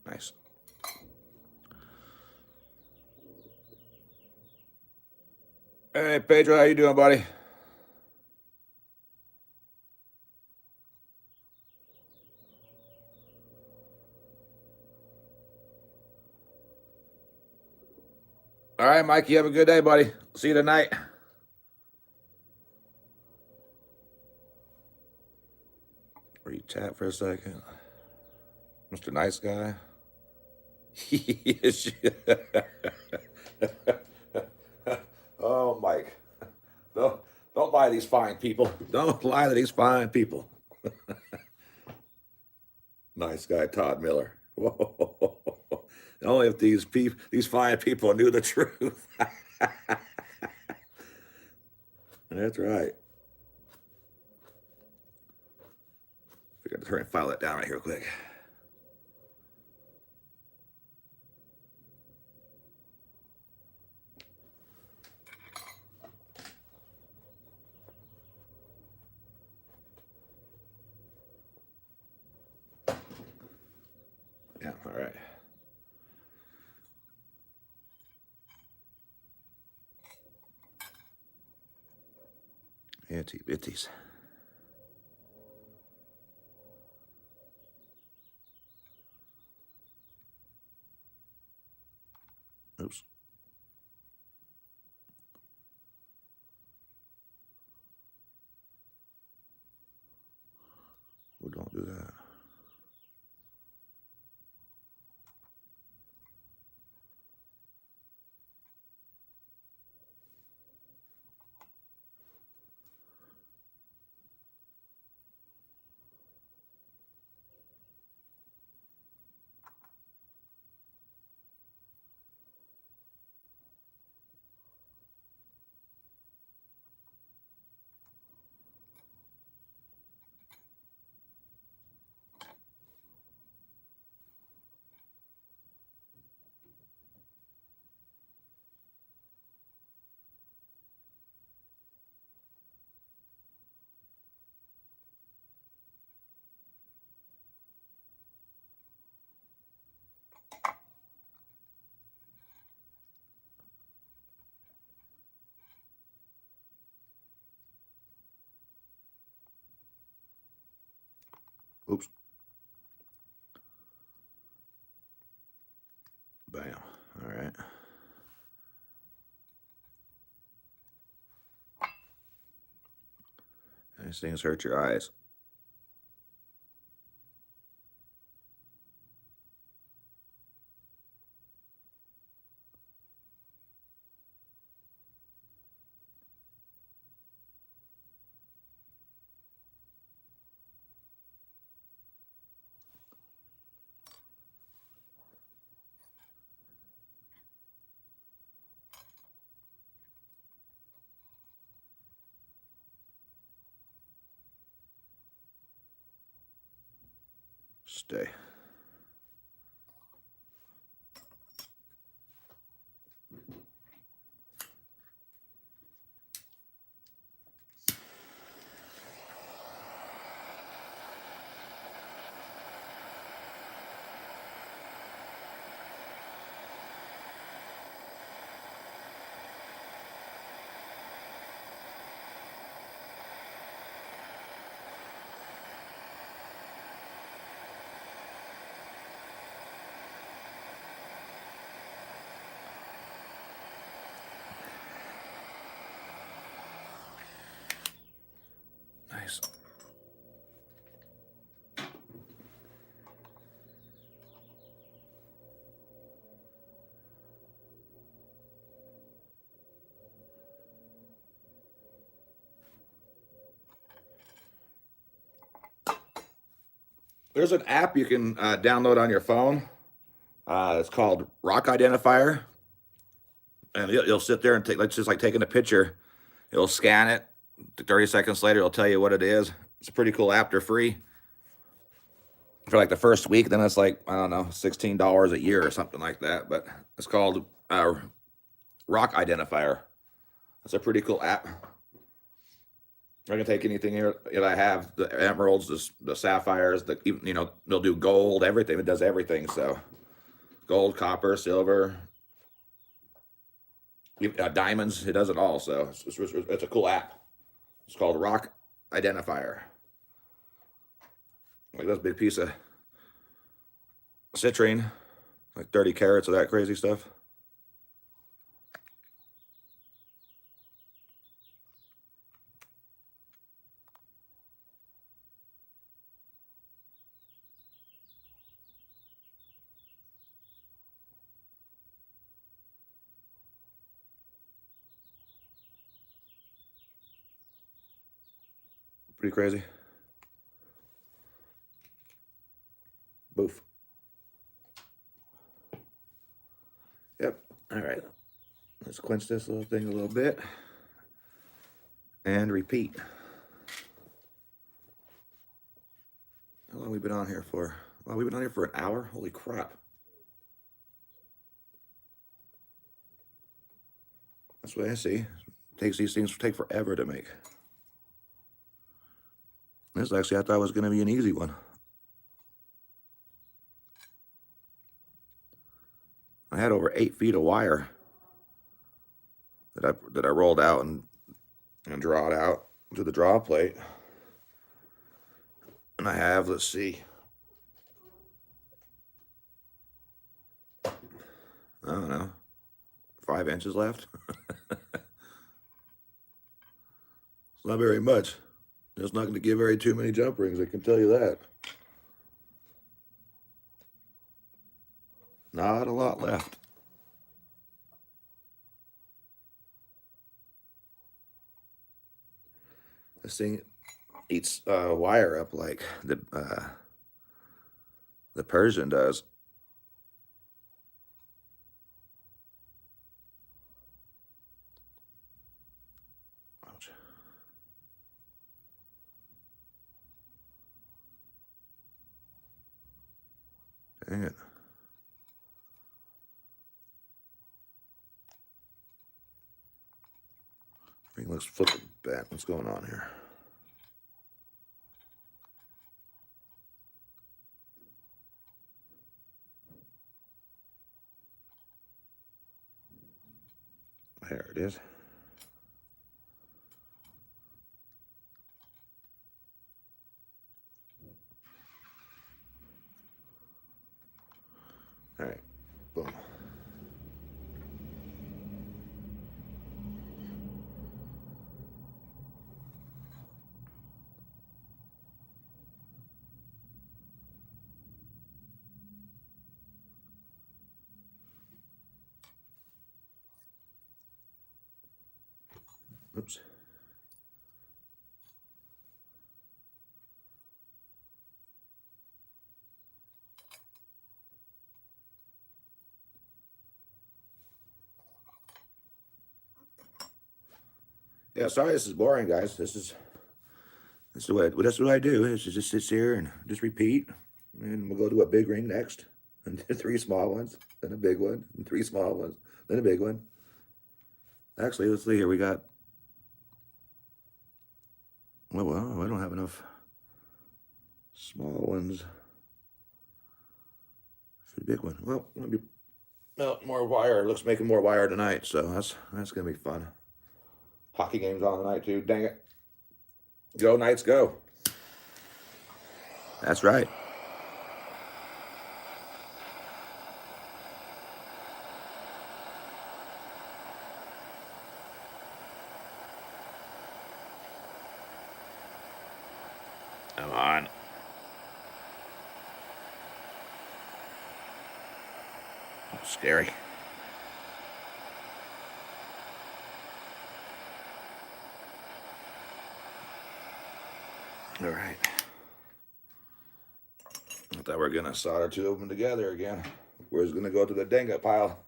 Nice. Hey, Pedro, how you doing, buddy? All right, Mike, you have a good day, buddy. See you tonight. Retap for a second. Mr. Nice Guy. Oh, Mike. Don't, don't lie to these fine people. Don't lie to these fine people. Nice guy, Todd Miller. Whoa. Only if these fine people knew the truth. That's right. I got to try and file that down right here, quick. Yeah, all right. Itty bitties. Oops. Oh, don't do that. Oops. Bam. All right. These things hurt your eyes. Stay. Nice. There's an app you can download on your phone. It's called Rock Identifier, and you'll sit there and take, like, just like taking a picture. It'll scan it. 30 seconds later, it'll tell you what it is. It's a pretty cool app. They're free for like the first week. Then it's like, I don't know, $16 a year or something like that. But it's called Rock Identifier. It's a pretty cool app. I can take anything here that I have, the emeralds, the sapphires, they'll do gold, everything. It does everything. So gold, copper, silver, diamonds. It does it all. So it's a cool app. It's called Rock Identifier. Like this big piece of citrine, like 30 carats of that crazy stuff. Pretty crazy. Boof. Yep. All right. Let's quench this little thing a little bit and repeat. How long have we been on here for? Well, we've been on here for an hour. Holy crap. That's what I see. These things take forever to make. This actually, I thought was going to be an easy one. I had over 8 feet of wire that I rolled out and draw it out to the draw plate. And I have, let's see, I don't know, 5 inches left. It's not very much. It's not going to give very too many jump rings, I can tell you that. Not a lot left. This thing eats wire up like the Persian does. Ouch. Dang it. Ring looks flipping bad. What's going on here? There it is. Oops. Yeah, sorry this is boring, guys. This is what I do. Is just sits here and just repeat, and we'll go to a big ring next, and three small ones, then a big one, and three small ones, then a big one. Actually, let's see here. We got. Well, I don't have enough small ones for the big one. Well, maybe more wire. Looks making more wire tonight, so that's gonna be fun. Hockey games on tonight too. Dang it! Go Knights, go! That's right. Come on. Scary. All right. I thought we were gonna solder two of them together again. We're just gonna go to the dang it pile.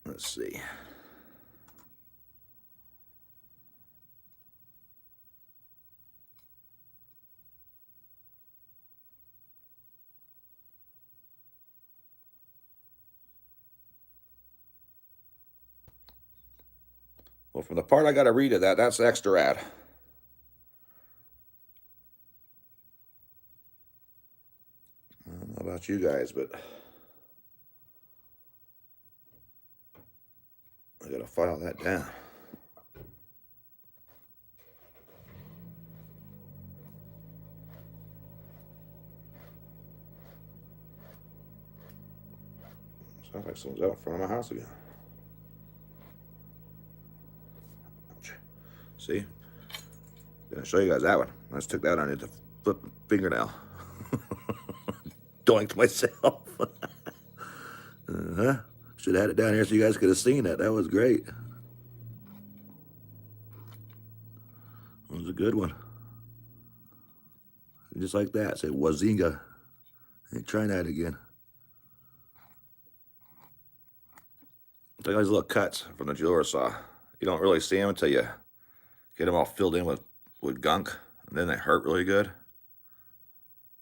Let's see. Well, from the part I got to read of that, that's extra rad. I don't know about you guys, but I got to file that down. Sounds like someone's out in front of my house again. Ouch. See? Gonna show you guys that one. I just took that on it to flip fingernail. Doinked myself. Uh-huh. Should have had it down here so you guys could have seen it. That was great. That was a good one. Just like that. Say Wazinga. Ain't trying that again. Look at these little cuts from the jeweler saw. You don't really see them until you get them all filled in with gunk, and then they hurt really good.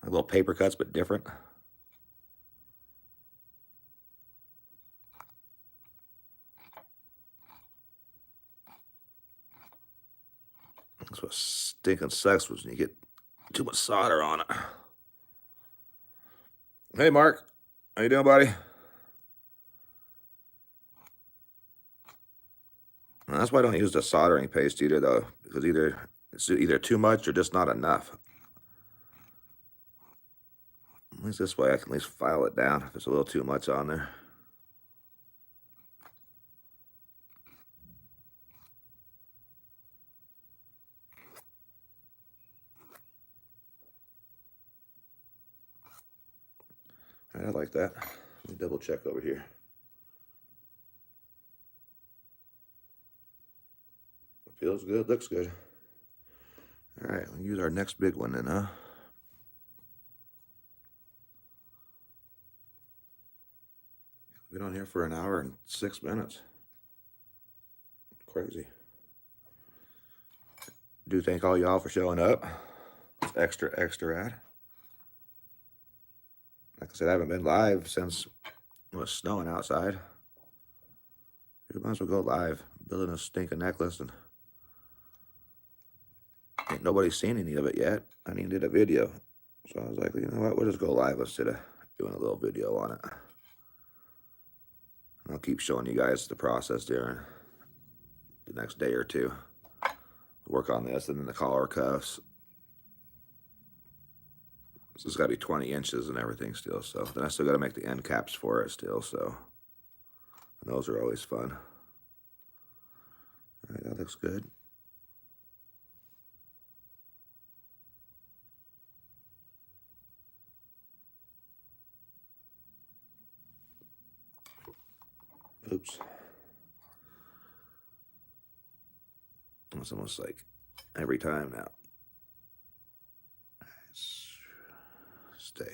Like little paper cuts, but different. That's what stinking sucks was when you get too much solder on it. Hey, Mark. How you doing, buddy? Well, that's why I don't use the soldering paste either, though, because it's either too much or just not enough. At least this way I can at least file it down if it's a little too much on there. All right, I like that. Let me double check over here. Feels good, looks good. All right, we'll use our next big one then, huh? Been on here for an hour and 6 minutes. Crazy. Do thank all y'all for showing up. It's extra rad. Like I said, I haven't been live since it was snowing outside. You might as well go live, building a stinking necklace, and ain't nobody seen any of it yet. I needed a video. So I was like, you know what, we'll just go live instead of doing a little video on it. And I'll keep showing you guys the process during the next day or two. Work on this and then the collar cuffs. This has got to be 20 inches and everything still. So then I still got to make the end caps for it still. So and those are always fun. All right, that looks good. Oops. It's almost like every time now. Stay.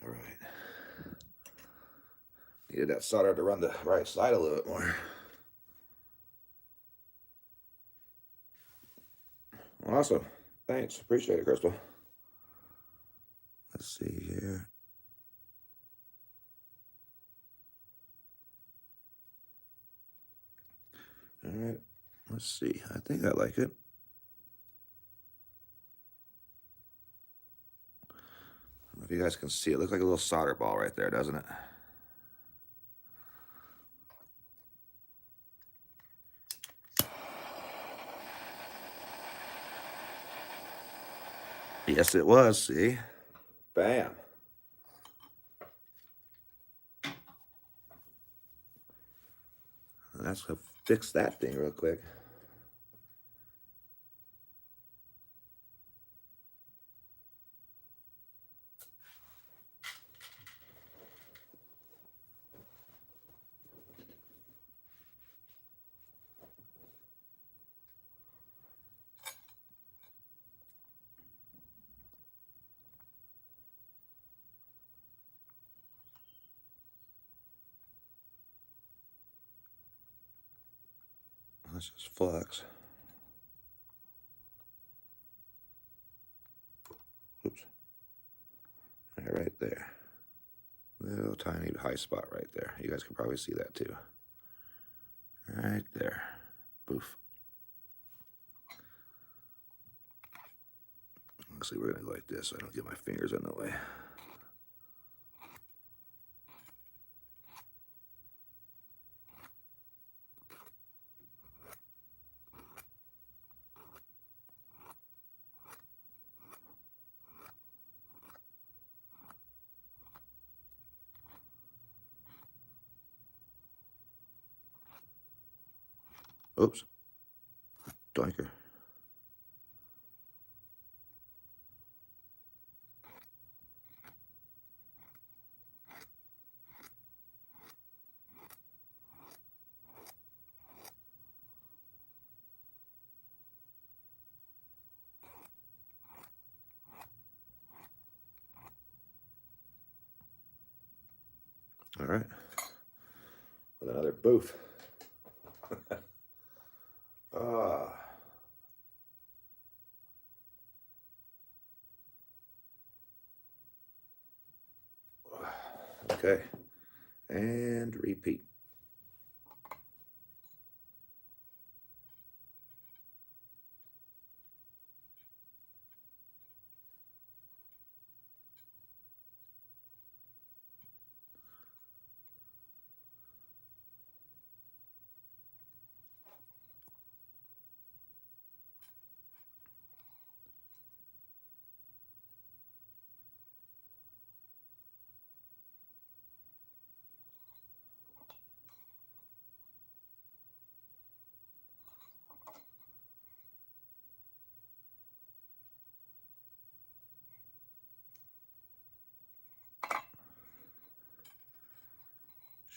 All right. Needed that solder to run the right side a little bit more. Awesome. Thanks. Appreciate it, Crystal. Let's see here. All right. Let's see. I think I like it. I don't know if you guys can see it. Looks like a little solder ball right there, doesn't it? Yes, it was. See? Bam. Let's fix that thing real quick. Let's just flux. Oops. Right there. Little tiny high spot right there. You guys can probably see that too. Right there. Boof. Actually, we're going to go like this so I don't get my fingers in the way. Oops. Doinker. All right. With another boof. Ah. Okay. And repeat.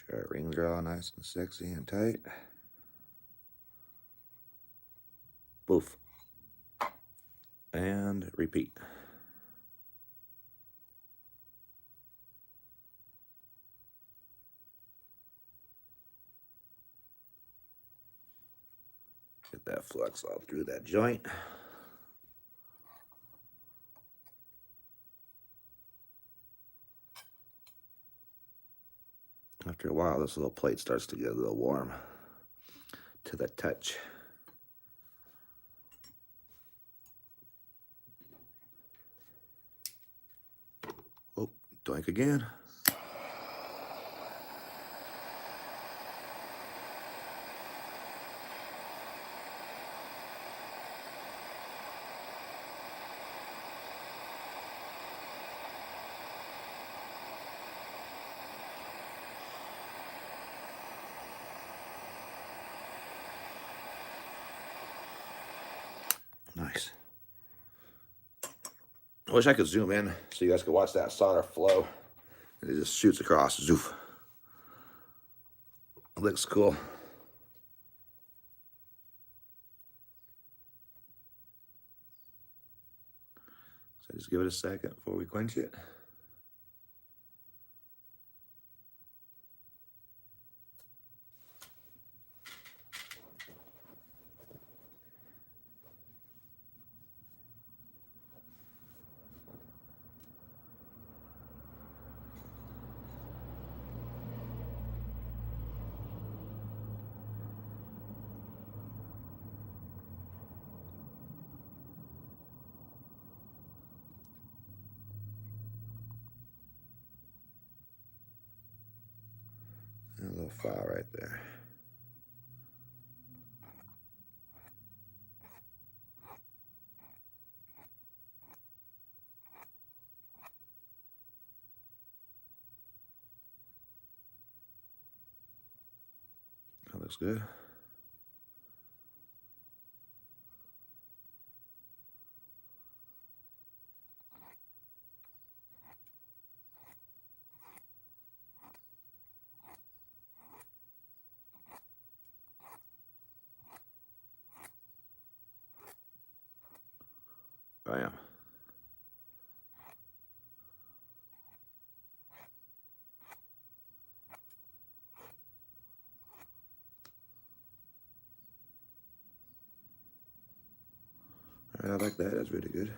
Sure, our rings are all nice and sexy and tight. Boof. And repeat. Get that flux all through that joint. After a while, this little plate starts to get a little warm to the touch. Oh, doink again. Nice. I wish I could zoom in so you guys could watch that solder flow. And it just shoots across. Zoof. It looks cool. So just give it a second before we quench it. A little file right there. That looks good. Bam. All right, I like that. That's really good.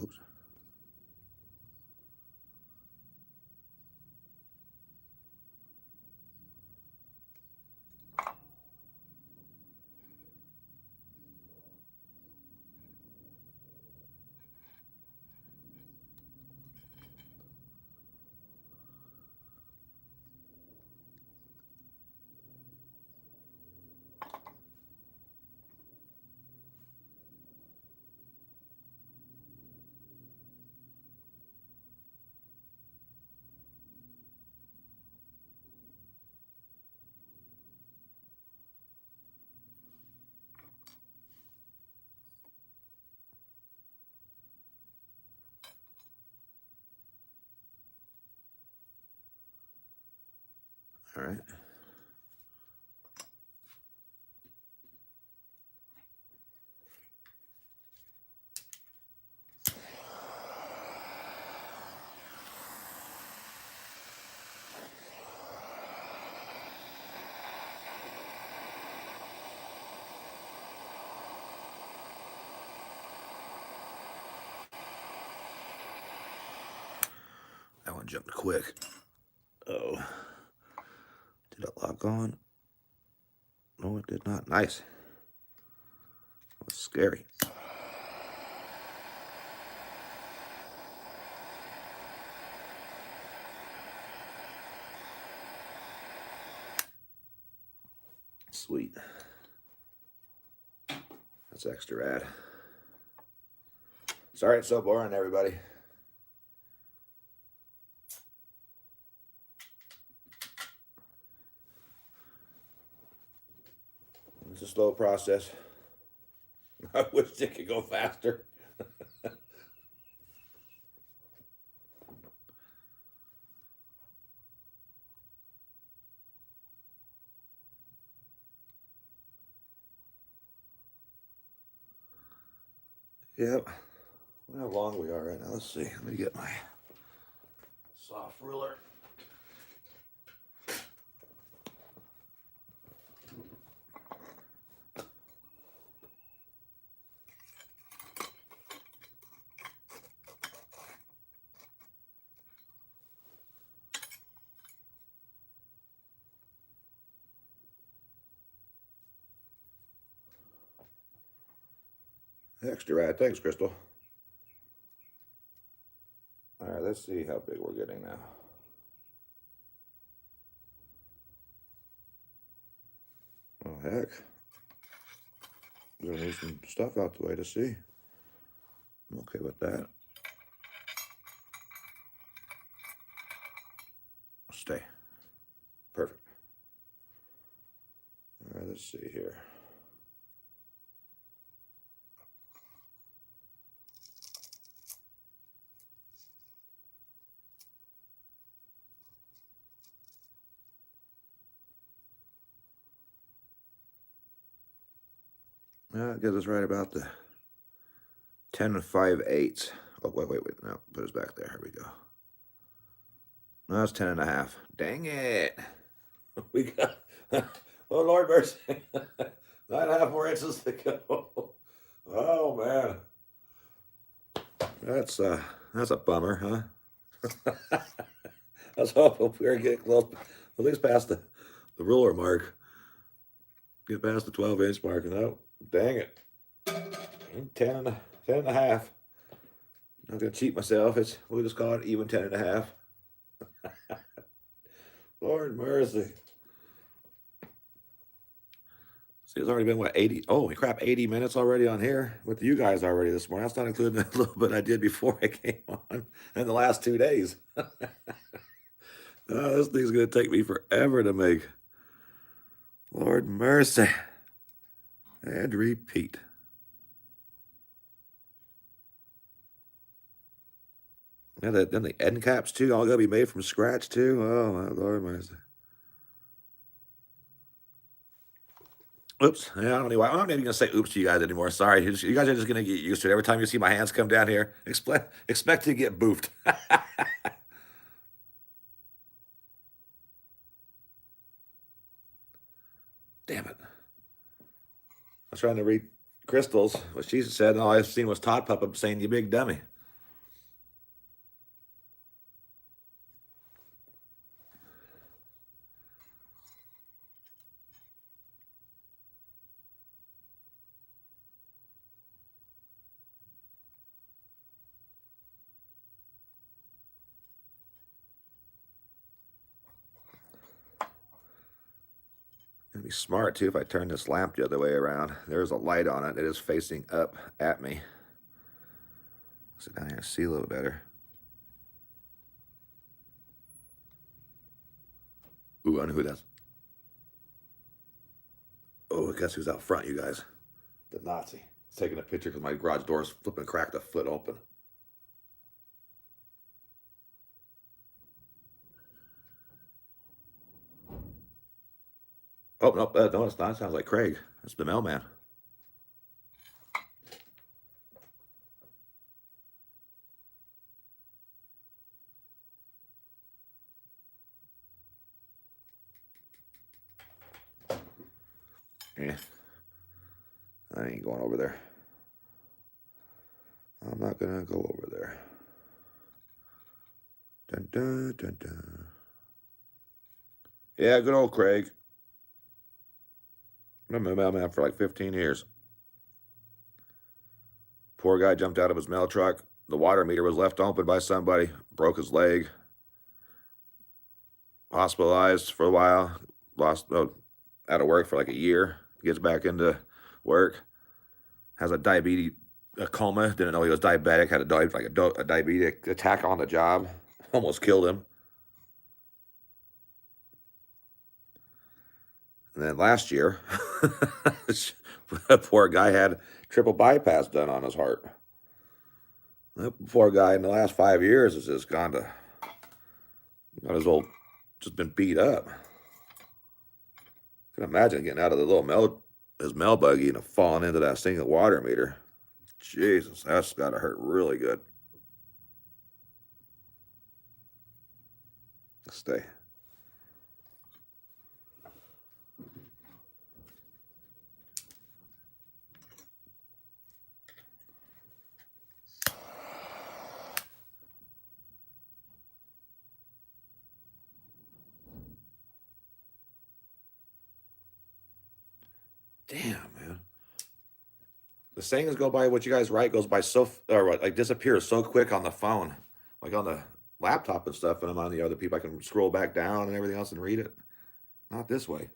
Oops. All right. That one jumped quick. Oh. Did it lock on? No, it did not. Nice. That was scary. Sweet. That's extra rad. Sorry it's so boring, everybody. It's a slow process. I wish it could go faster. Yep. I wonder how long we are right now. Let's see. Let me get my soft ruler. Extra rad. Thanks, Crystal. All right, let's see how big we're getting now. Oh, heck. We're going to move some stuff out the way to see. I'm okay with that. Stay. Perfect. All right, let's see here. That gives us right about the 10 and 5/8. Oh, wait. No, put us back there. Here we go. No, that's 10 and a half. Dang it. We got, oh, Lord mercy. 9.5 more inches to go. Oh, man. That's a bummer, huh? I was hoping we were getting close, at least past the ruler mark. Get past the 12-inch mark. No, dang it. 10 and a half. I'm not going to cheat myself. We'll just call it even 10 and a half. Lord mercy. See, it's already been, what, 80? Holy crap, 80 minutes already on here with you guys already this morning. That's not including a little bit I did before I came on in the last 2 days. This thing's going to take me forever to make. Lord mercy. And repeat. Yeah, then the end caps, too, all got to be made from scratch, too. Oh, my Lord mercy. Oops. Yeah, I don't know why. I'm not even going to say oops to you guys anymore. Sorry. You guys are just going to get used to it. Every time you see my hands come down here, expect to get boofed. Damn it. I was trying to read Crystal's, what she said, and all I've seen was Todd Pup saying, you big dummy. It'd be smart, too, if I turn this lamp the other way around. There's a light on it. It is facing up at me. Sit down here and see a little better. Ooh, I know who that's. Oh, guess who's out front, you guys? The Nazi. He's taking a picture because my garage door's flipping cracked a foot open. Oh, no, no, it's not. It sounds like Craig. It's the mailman. Yeah. I ain't going over there. I'm not going to go over there. Dun, dun, dun, dun. Yeah, good old Craig. I've been a mailman for like 15 years. Poor guy jumped out of his mail truck. The water meter was left open by somebody. Broke his leg. Hospitalized for a while. Out of work for like a year. Gets back into work. Has a coma. Didn't know he was diabetic. Had a diabetic attack on the job. Almost killed him. And then last year, the poor guy had triple bypass done on his heart. That poor guy in the last 5 years has just got his old, just been beat up. I can imagine getting out of the his mail buggy and falling into that single water meter. Jesus, that's got to hurt really good. Stay. Damn, man. The sayings go by, what you guys write goes by like disappears so quick on the phone, like on the laptop and stuff. And I'm on the other people, I can scroll back down and everything else and read it. Not this way.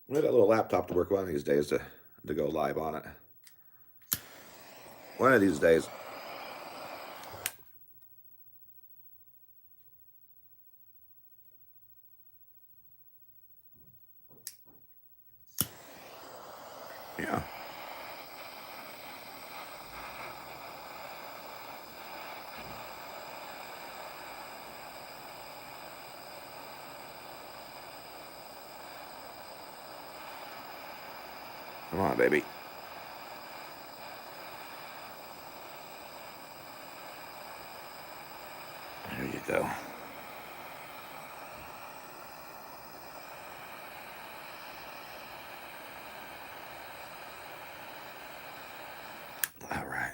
We need that little laptop to work one of these days to go live on it. One of these days. Yeah. Come on, baby. There you go. All right.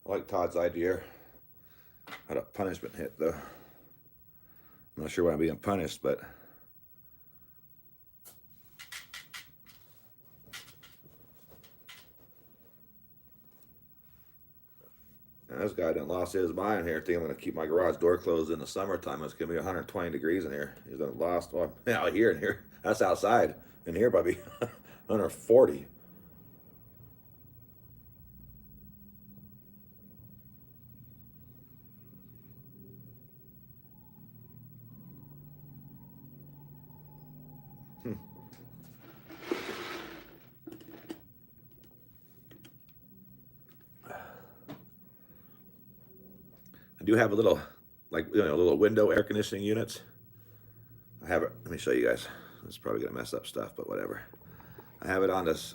I like Todd's idea. Had a punishment hit, though. I'm not sure why I'm being punished, but this guy done lost his mind here. I think I'm going to keep my garage door closed in the summertime. It's going to be 120 degrees in here. He's done lost. Well, out here in here. That's outside. In here, probably 140. I do have a little, little window air conditioning units. I have it. Let me show you guys. It's probably gonna mess up stuff, but whatever. I have it on this.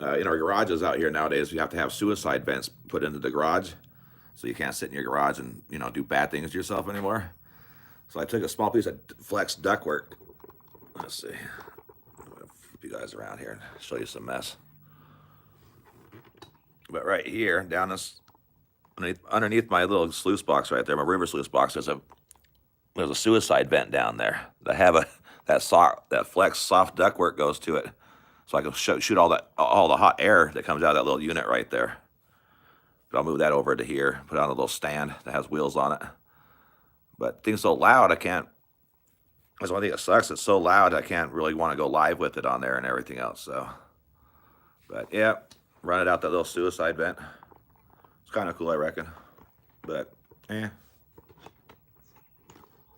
In our garages out here nowadays, you have to have suicide vents put into the garage, so you can't sit in your garage and do bad things to yourself anymore. So I took a small piece of flex ductwork. Let's see. I'm gonna flip you guys around here and show you some mess. But right here, down this. Underneath my little sluice box right there, my river sluice box, there's a suicide vent down there. I have that flex soft ductwork goes to it, so I can shoot all the hot air that comes out of that little unit right there. But I'll move that over to here, put it on a little stand that has wheels on it. But things so loud, I can't. That's one thing that sucks. It's so loud, I can't really want to go live with it on there and everything else. So, but yeah, run it out that little suicide vent. It's kind of cool, I reckon. But,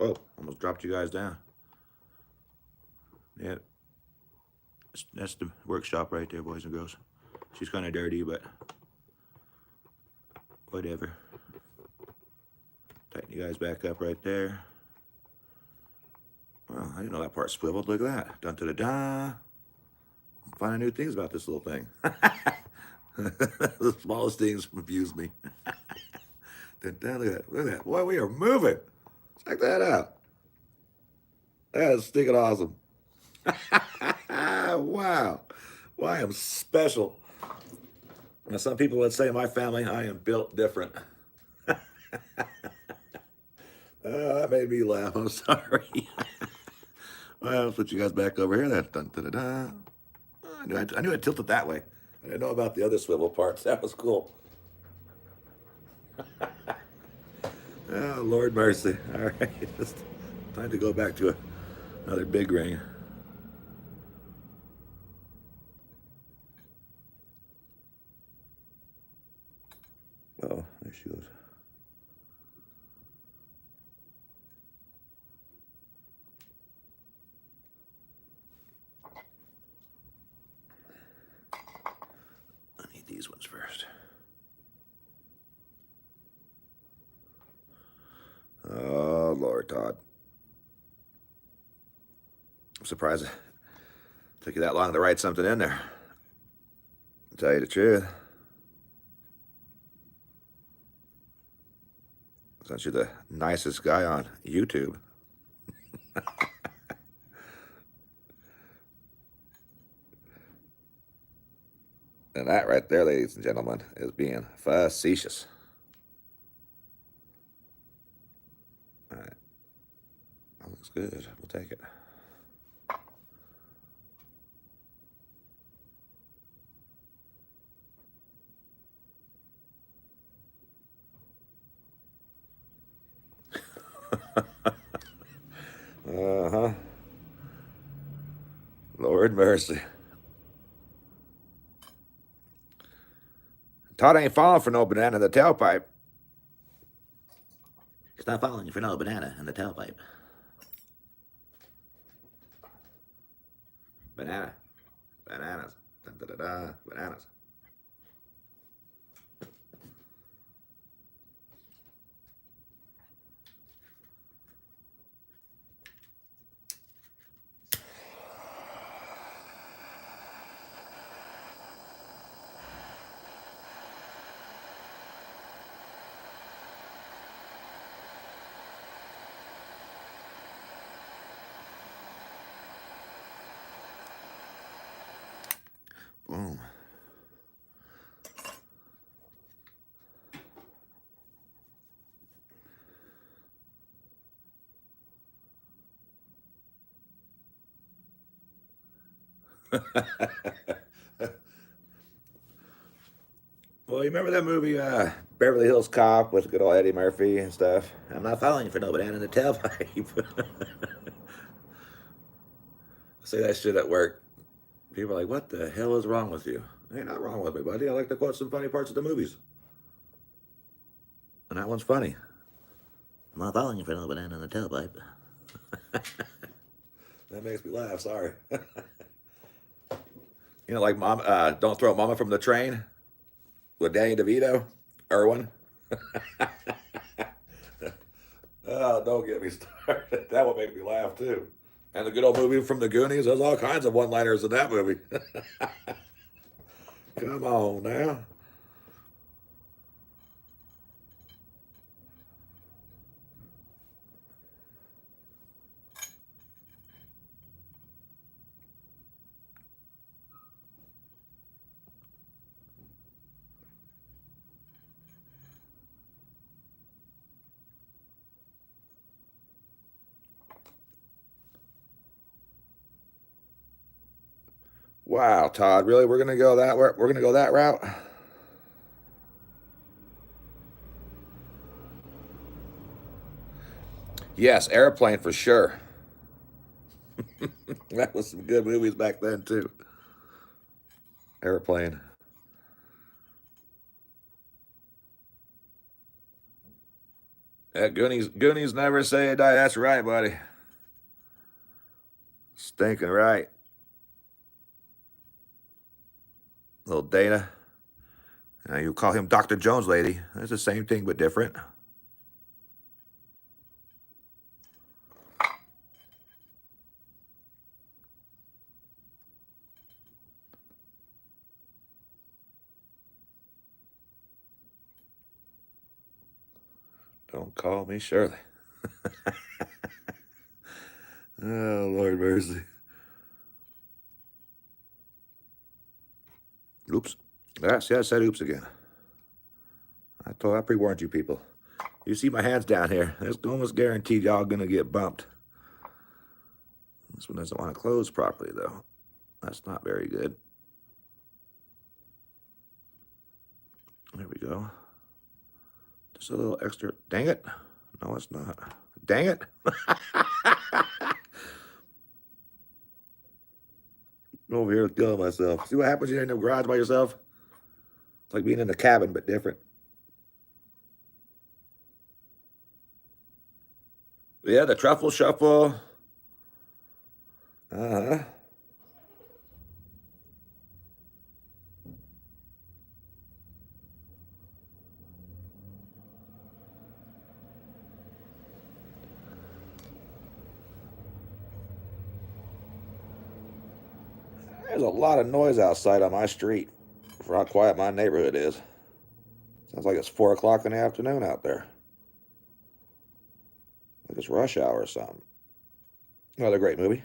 Oh, almost dropped you guys down. Yeah. That's the workshop right there, boys and girls. She's kind of dirty, but whatever. Tighten you guys back up right there. Well, I didn't know that part swiveled. Look at that. Dun-da-da-da. I'm finding new things about this little thing. The smallest things confuse me. Look at that. Boy, we are moving. Check that out. That is stinking awesome. Wow. Well, I am special. Now, some people would say in my family, I am built different. That made me laugh. I'm sorry. Well, I'll put you guys back over here. That dun, da, da, da. I knew I'd tilt it that way. I didn't know about the other swivel parts. That was cool. Oh, Lord mercy. All right. It's time to go back to another big ring. first. Oh, Lord, Todd. I'm surprised it took you that long to write something in there. To tell you the truth. Since you're the nicest guy on YouTube. And that right there, ladies and gentlemen, is being facetious. All right. That looks good. We'll take it. Uh-huh. Lord mercy. Todd ain't falling for no banana in the tailpipe. He's not following you for no banana in the tailpipe. Banana. Bananas. Da-da-da-da. Bananas. Boom. Well, you remember that movie, Beverly Hills Cop, with good old Eddie Murphy and stuff? I'm not following you for no banana in the tailpipe. Say that shit at work. People are like, what the hell is wrong with you? Ain't not wrong with me, buddy. I like to quote some funny parts of the movies. And that one's funny. I'm not following you for no banana in the tailpipe. That makes me laugh, sorry. You know, like Mom, Don't Throw Mama from the Train with Danny DeVito, Irwin. Oh, don't get me started. That would make me laugh too. And the good old movie from the Goonies, there's all kinds of one-liners in that movie. Come on now. Wow, Todd, really? We're gonna go that we're gonna go that route? Yes, Airplane for sure. That was some good movies back then too. Airplane. Goonies never say die. That's right, buddy. Stinking right. Little Dana. You call him Dr. Jones, lady. It's the same thing but different. Don't call me Shirley. Oh, Lord mercy. Oops. Yes, I said oops again. I pre-warned you people. You see my hands down here. It's almost guaranteed y'all gonna get bumped. This one doesn't want to close properly, though. That's not very good. There we go. Just a little extra. Dang it. No, it's not. Dang it. I'm over here killing myself. See what happens when you're in the garage by yourself? It's like being in a cabin, but different. Yeah, the truffle shuffle. Uh-huh. There's a lot of noise outside on my street for how quiet my neighborhood is. Sounds like it's 4 o'clock in the afternoon out there. Like it's rush hour or something. Another great movie.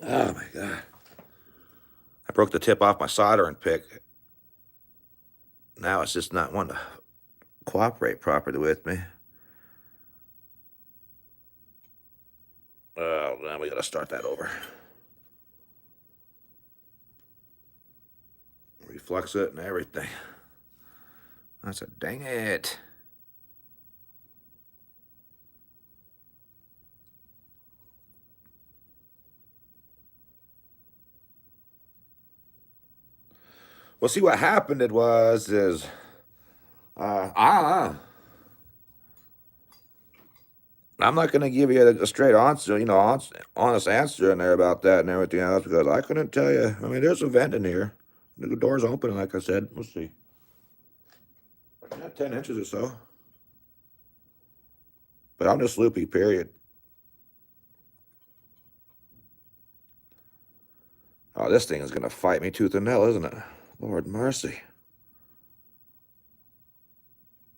Oh my God. I broke the tip off my soldering pick. Now it's just not wanting to cooperate properly with me. Oh, now we gotta start that over. Reflex it and everything. I said, dang it. Well, see what happened. I'm not going to give you a straight answer, honest answer in there about that and everything else because I couldn't tell you. I mean, there's a vent in here. The door's open, like I said. Let's see. Yeah, 10 inches or so. But I'm just loopy, period. Oh, this thing is going to fight me tooth and nail, isn't it? Lord mercy.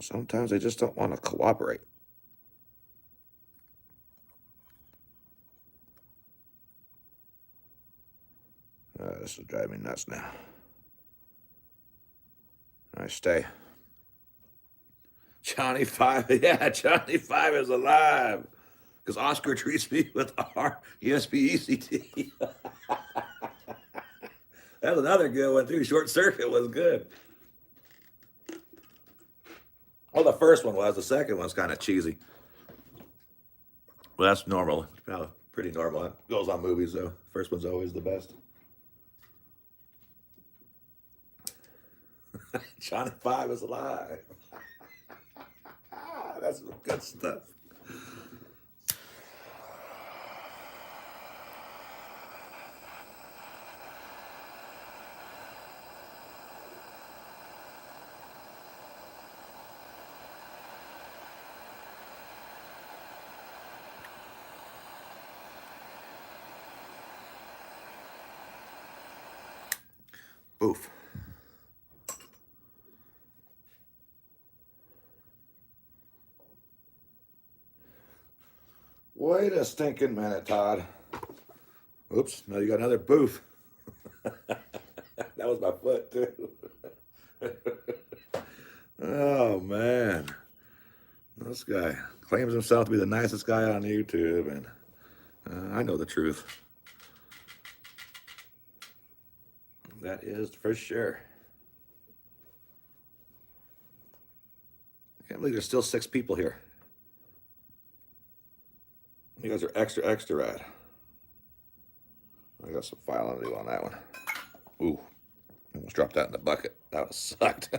Sometimes they just don't want to cooperate. This is driving me nuts now. I stay. Johnny Five, yeah, Johnny Five is alive. Because Oscar treats me with R-E-S-P-E-C-T. That was another good one, too. Short Circuit was good. Well, the first one was. The second one's kind of cheesy. Well, that's normal. Pretty normal. It goes on movies, though. First one's always the best. Johnny Five is alive. That's some good stuff. Boof. Wait a stinking minute, Todd. Oops, now you got another boof. That was my foot, too. Oh, man. This guy claims himself to be the nicest guy on YouTube, and I know the truth. That is for sure. I can't believe there's still 6 people here. You guys are extra, extra rad. I got some filing to do on that one. Ooh, almost dropped that in the bucket. That would have sucked.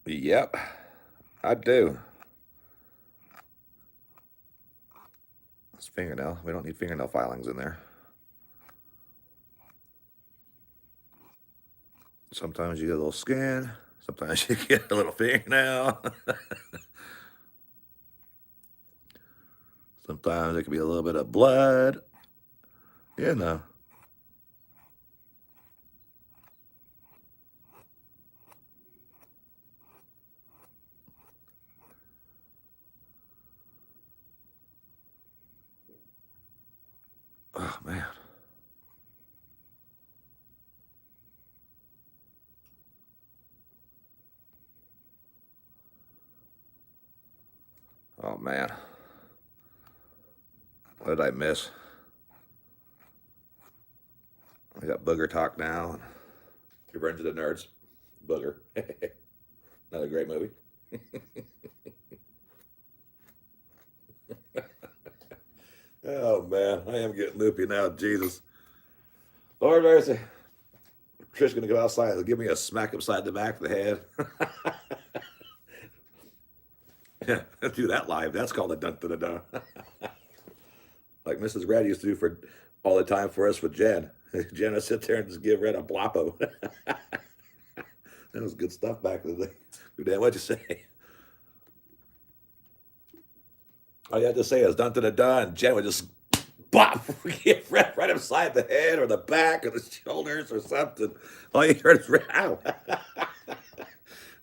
Yep, I do. It's fingernail. We don't need fingernail filings in there. Sometimes you get a little skin. Sometimes you get a little fingernail. Sometimes it can be a little bit of blood. You know. Oh, man. Oh, man. What did I miss? I got Booger Talk now. Revenge of the Nerds. Booger. Another great movie. Oh, man. I am getting loopy now. Jesus. Lord mercy. Trish going to go outside and give me a smack upside the back of the head. Yeah, do that live. That's called a dun dun dun. Like Mrs. Brad used to do for all the time for us with Jen. Jen would sit there and just give Red a blop of. That was good stuff back in the day. Dan, what'd you say? All you had to say is dun to the dun. Jen would just bop, get right upside the head or the back or the shoulders or something. All you heard is ow.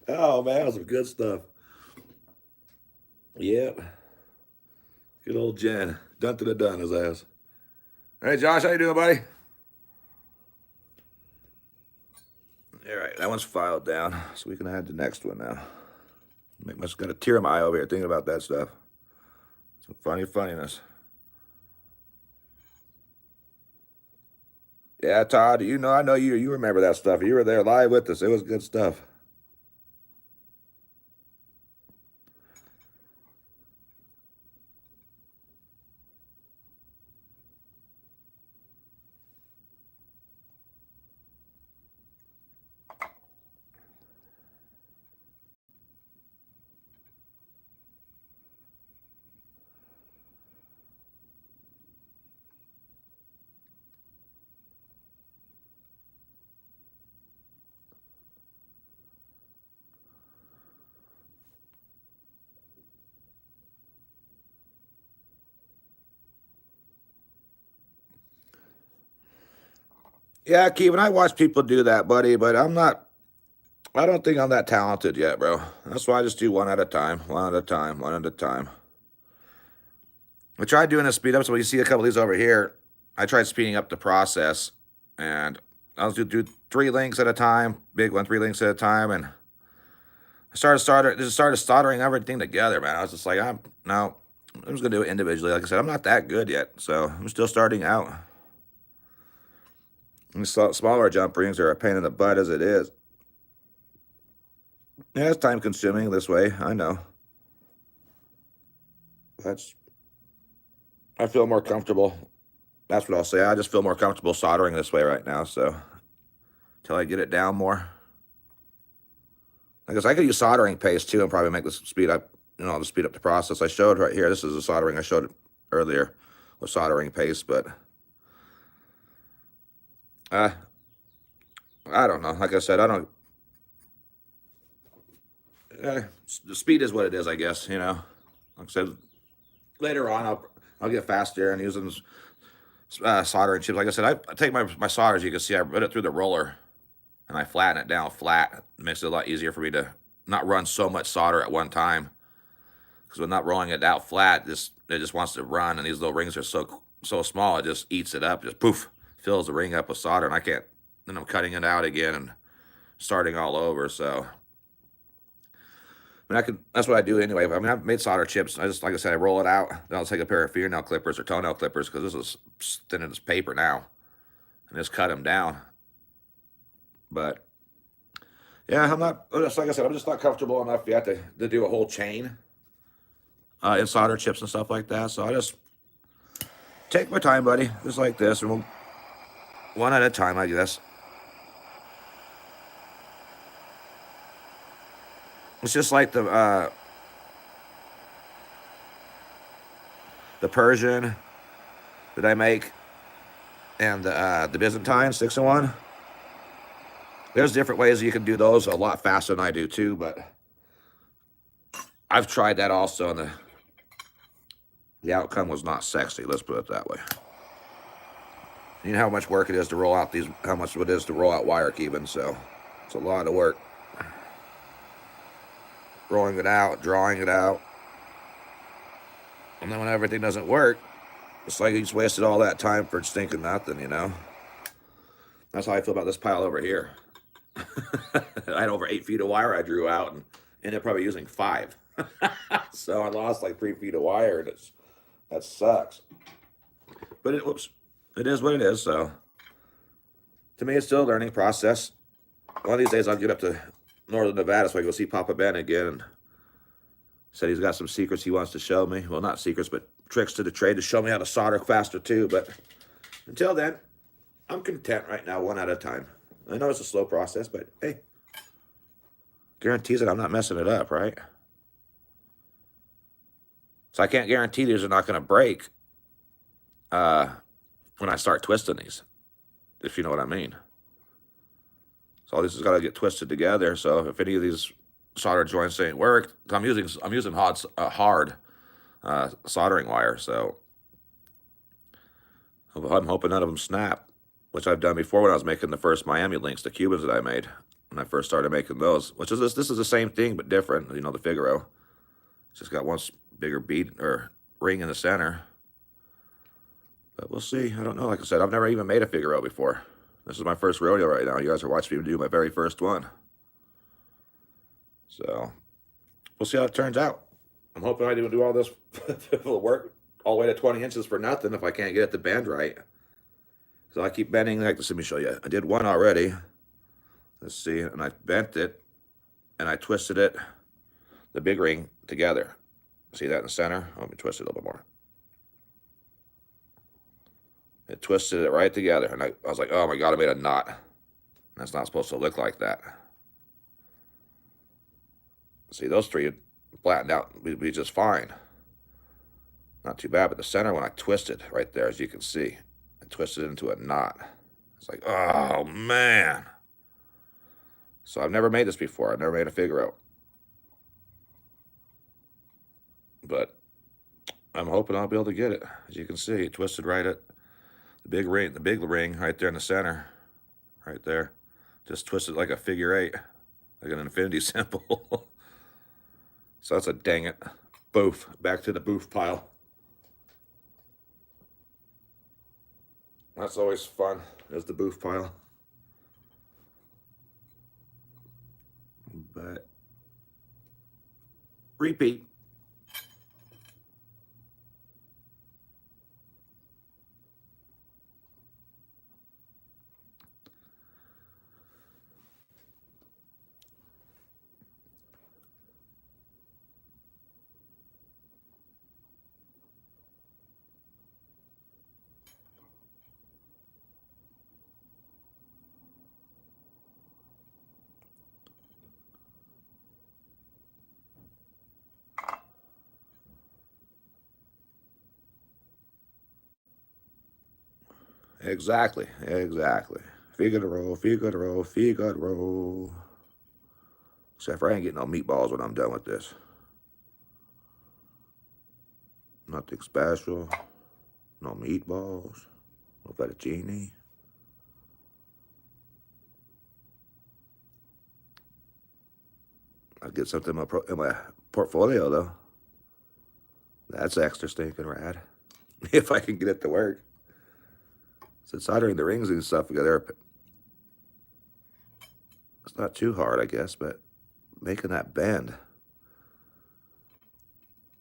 Oh man, that was some good stuff. Yep. Good old Jen. Dun to the dun, his ass. Hey Josh, how you doing, buddy? All right, that one's filed down, so we can add the next one now. Must got a tear in my eye over here thinking about that stuff. Some funniness. Yeah, Todd, you know, I know you remember that stuff. You were there live with us. It was good stuff. Yeah, Kevin, I watch people do that, buddy, but I don't think I'm that talented yet, bro. That's why I just do one at a time, one at a time, one at a time. I tried doing a speed up, so you see a couple of these over here. I tried speeding up the process, and I'll do 3 links at a time, big one, 3 links at a time, and I started soldering everything together, man. I was just like, I'm just gonna do it individually. Like I said, I'm not that good yet, so I'm still starting out. And smaller jump rings are a pain in the butt as it is. Yeah, it's time consuming this way, I know. I feel more comfortable. That's what I'll say. I just feel more comfortable soldering this way right now, so until I get it down more. I guess I could use soldering paste too and probably make this speed up, to speed up the process. I showed right here. This is the soldering I showed earlier with soldering paste, but I don't know. Like I said, I don't. The speed is what it is, I guess. Like I said, later on I'll get faster and using soldering chips. Like I said, I take my solders. You can see I put it through the roller and I flatten it down flat. It makes it a lot easier for me to not run so much solder at one time. Because when not rolling it out flat, it just wants to run, and these little rings are so small, it just eats it up, just poof, fills the ring up with solder, and I can't. Then I'm cutting it out again and starting all over. So, I mean, that's what I do anyway. I mean, I've made solder chips. Like I said, I roll it out. Then I'll take a pair of fingernail clippers or toenail clippers because this is thin as paper now, and just cut them down. But yeah, I'm not. Just like I said, I'm just not comfortable enough yet to do a whole chain in solder chips and stuff like that. So I just take my time, buddy, just like this, and we'll one at a time, I guess. It's just like the Persian that I make and the Byzantine 6-in-1. There's different ways you can do those a lot faster than I do too, but I've tried that also, and the outcome was not sexy. Let's put it that way. You know how much work it is to roll out how much it is to roll out wire keeping, so it's a lot of work. Rolling it out, drawing it out. And then when everything doesn't work, it's like you just wasted all that time for stinking nothing, That's how I feel about this pile over here. I had over 8 feet of wire I drew out and ended up probably using 5. So I lost like 3 feet of wire, and that sucks. But it is what it is. So to me, it's still a learning process. One of these days, I'll get up to Northern Nevada so I can go see Papa Ben again. And said he's got some secrets he wants to show me. Well, not secrets, but tricks to the trade to show me how to solder faster too. But until then, I'm content right now, one at a time. I know it's a slow process, but hey, guarantees that I'm not messing it up, right? So I can't guarantee these are not going to break when when I start twisting these, if you know what I mean. So all this has got to get twisted together. So if any of these solder joints ain't work, I'm using hard soldering wire. So I'm hoping none of them snap, which I've done before when I was making the first Miami links, the Cubans that I made when I first started making those. Which is this is the same thing but different. You know, the Figaro. It's just got one bigger bead or ring in the center. But we'll see. I don't know. Like I said, I've never even made a Figaro before. This is my first rodeo right now. You guys are watching me do my very first one. So we'll see how it turns out. I'm hoping I didn't do all this work all the way to 20 inches for nothing if I can't get it to bend right. So I keep bending like this. Let me show you. I did one already. Let's see. And I bent it and I twisted it, the big ring, together. See that in the center? Let me twist it a little bit more. It twisted it right together. And I was like, oh my God, I made a knot. That's not supposed to look like that. See, those three flattened out would be just fine. Not too bad, but the center one I twisted right there, as you can see. I twisted it into a knot. It's like, oh man. So I've never made this before. I've never made a Figaro. But I'm hoping I'll be able to get it. As you can see, it twisted right at the big ring right there in the center. Right there. Just twisted like a figure eight. Like an infinity symbol. So that's a dang it. Boof. Back to the boof pile. That's always fun, is the boof pile. But repeat. Exactly. Figaro. Except for I ain't getting no meatballs when I'm done with this. Nothing special. No meatballs. No fettuccine. I'll get something in my portfolio, though. That's extra stinking rad. If I can get it to work. So soldering the rings and stuff together, it's not too hard, I guess, but making that bend.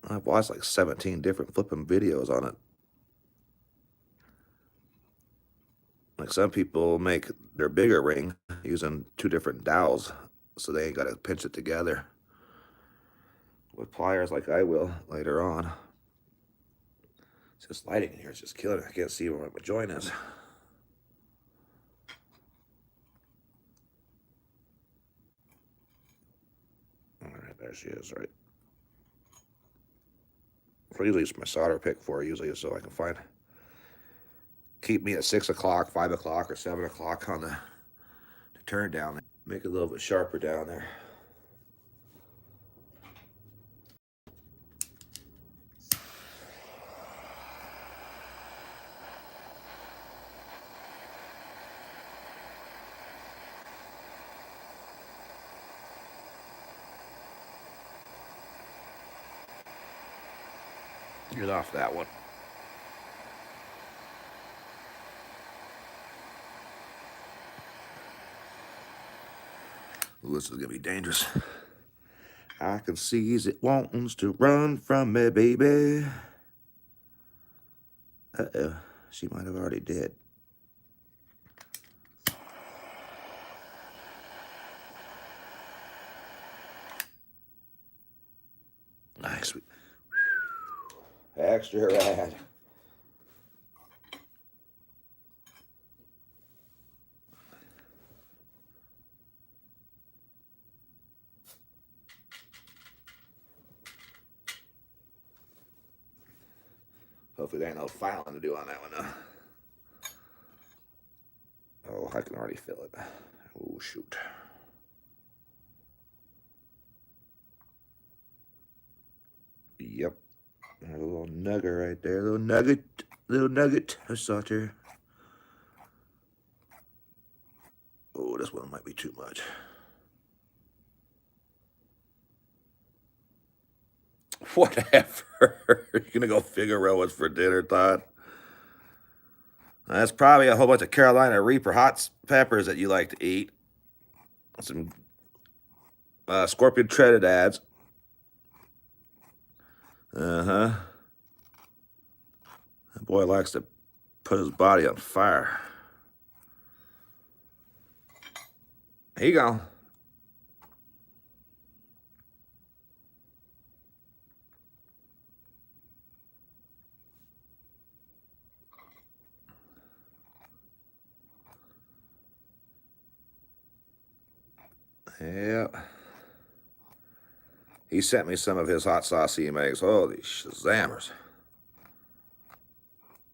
I've watched like 17 different flipping videos on it. Like some people make their bigger ring using 2 different dowels, so they ain't got to pinch it together with pliers like I will later on. It's just lighting in here. It's just killing it. I can't see where my joint is. All right, there she is, right. So usually it's my solder pick for usually so I can keep me at 6 o'clock, 5 o'clock, or 7 o'clock on the turn down. Make it a little bit sharper down there. Get off that one. Ooh, this is gonna be dangerous. I can seize it wants to run from me, baby. Uh-oh, she might have already did. Nice. Extra rad. Hopefully there ain't no filing to do on that one, though. I can already feel it. Oh, shoot. Yep. A little nugget right there. Little nugget. Little nugget. I saw it there. Oh, this one might be too much. Whatever. You're going to go Figaro for dinner, Todd. That's probably a whole bunch of Carolina Reaper hot peppers that you like to eat. Some scorpion treaded ads. That boy likes to put his body on fire. Here you go. Yeah. He sent me some of his hot sauce he makes. Oh, these shazammers.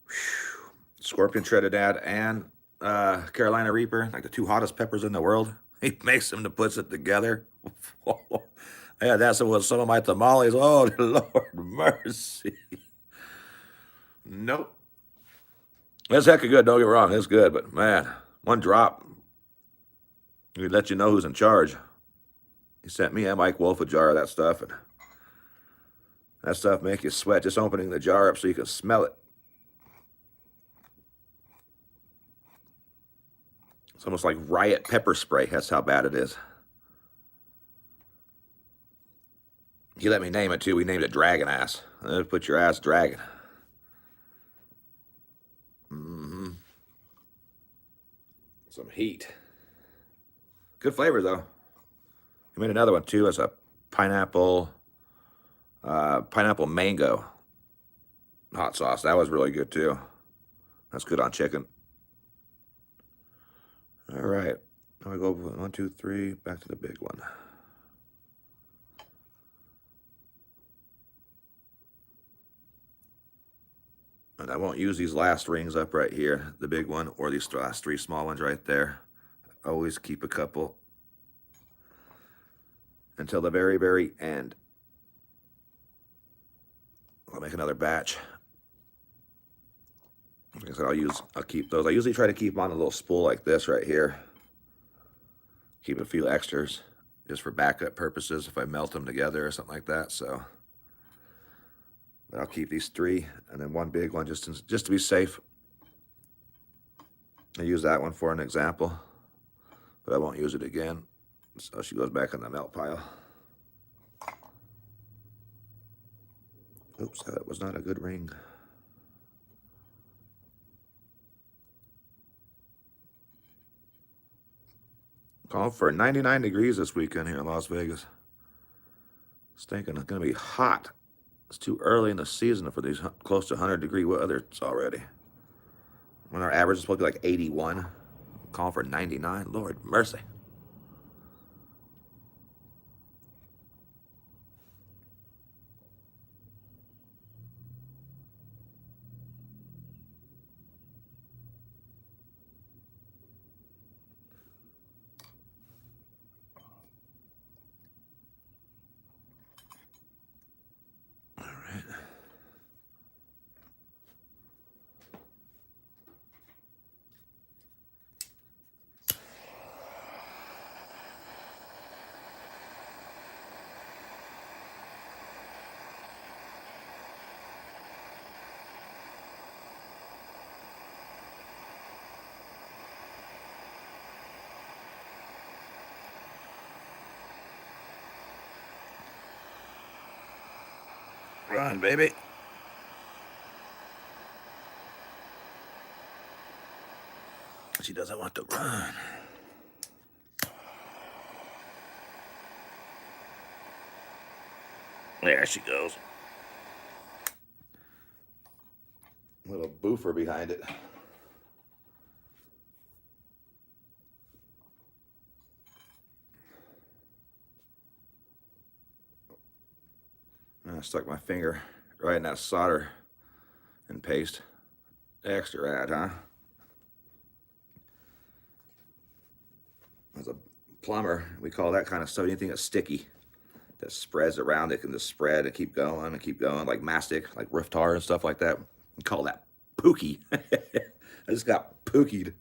Whew. Scorpion Trinidad and Carolina Reaper, like the two hottest peppers in the world. He makes them to puts it together. Yeah, that's what some of my tamales. Oh, Lord mercy. Nope. That's heck of good. Don't get me wrong. It's good, but man, one drop, we let you know who's in charge. He sent me and Mike Wolf a jar of that stuff, and that stuff make you sweat just opening the jar up so you can smell it. It's almost like Riot pepper spray. That's how bad it is. He let me name it too. We named it Dragon Ass. Put your ass dragon. Some heat. Good flavor though. He made another one too. It's a pineapple mango hot sauce. That was really good too. That's good on chicken. All right. Now we go 1, 2, 3, back to the big one. And I won't use these last rings up right here, the big one, or these last 3 small ones right there. Always keep a couple until the very, very end. I'll make another batch. Like I said, I'll keep those. I usually try to keep them on a little spool like this right here. Keep a few extras just for backup purposes if I melt them together or something like that. So, but I'll keep these 3 and then one big one just to be safe. I use that one for an example, but I won't use it again. So she goes back in the melt pile. Oops, that was not a good ring. Calling for 99 degrees this weekend here in Las Vegas. It's thinking it's going to be hot. It's too early in the season for these close to 100-degree weather already. When our average is supposed to be like 81. Calling for 99. Lord mercy. Run, baby. She doesn't want to run. There she goes. Little boofer behind it. I stuck my finger right in that solder and paste. Extra rad, huh? As a plumber, we call that kind of stuff anything that's sticky, that spreads around. It can just spread and keep going, like mastic, like roof tar and stuff like that. We call that pookie. I just got pookied.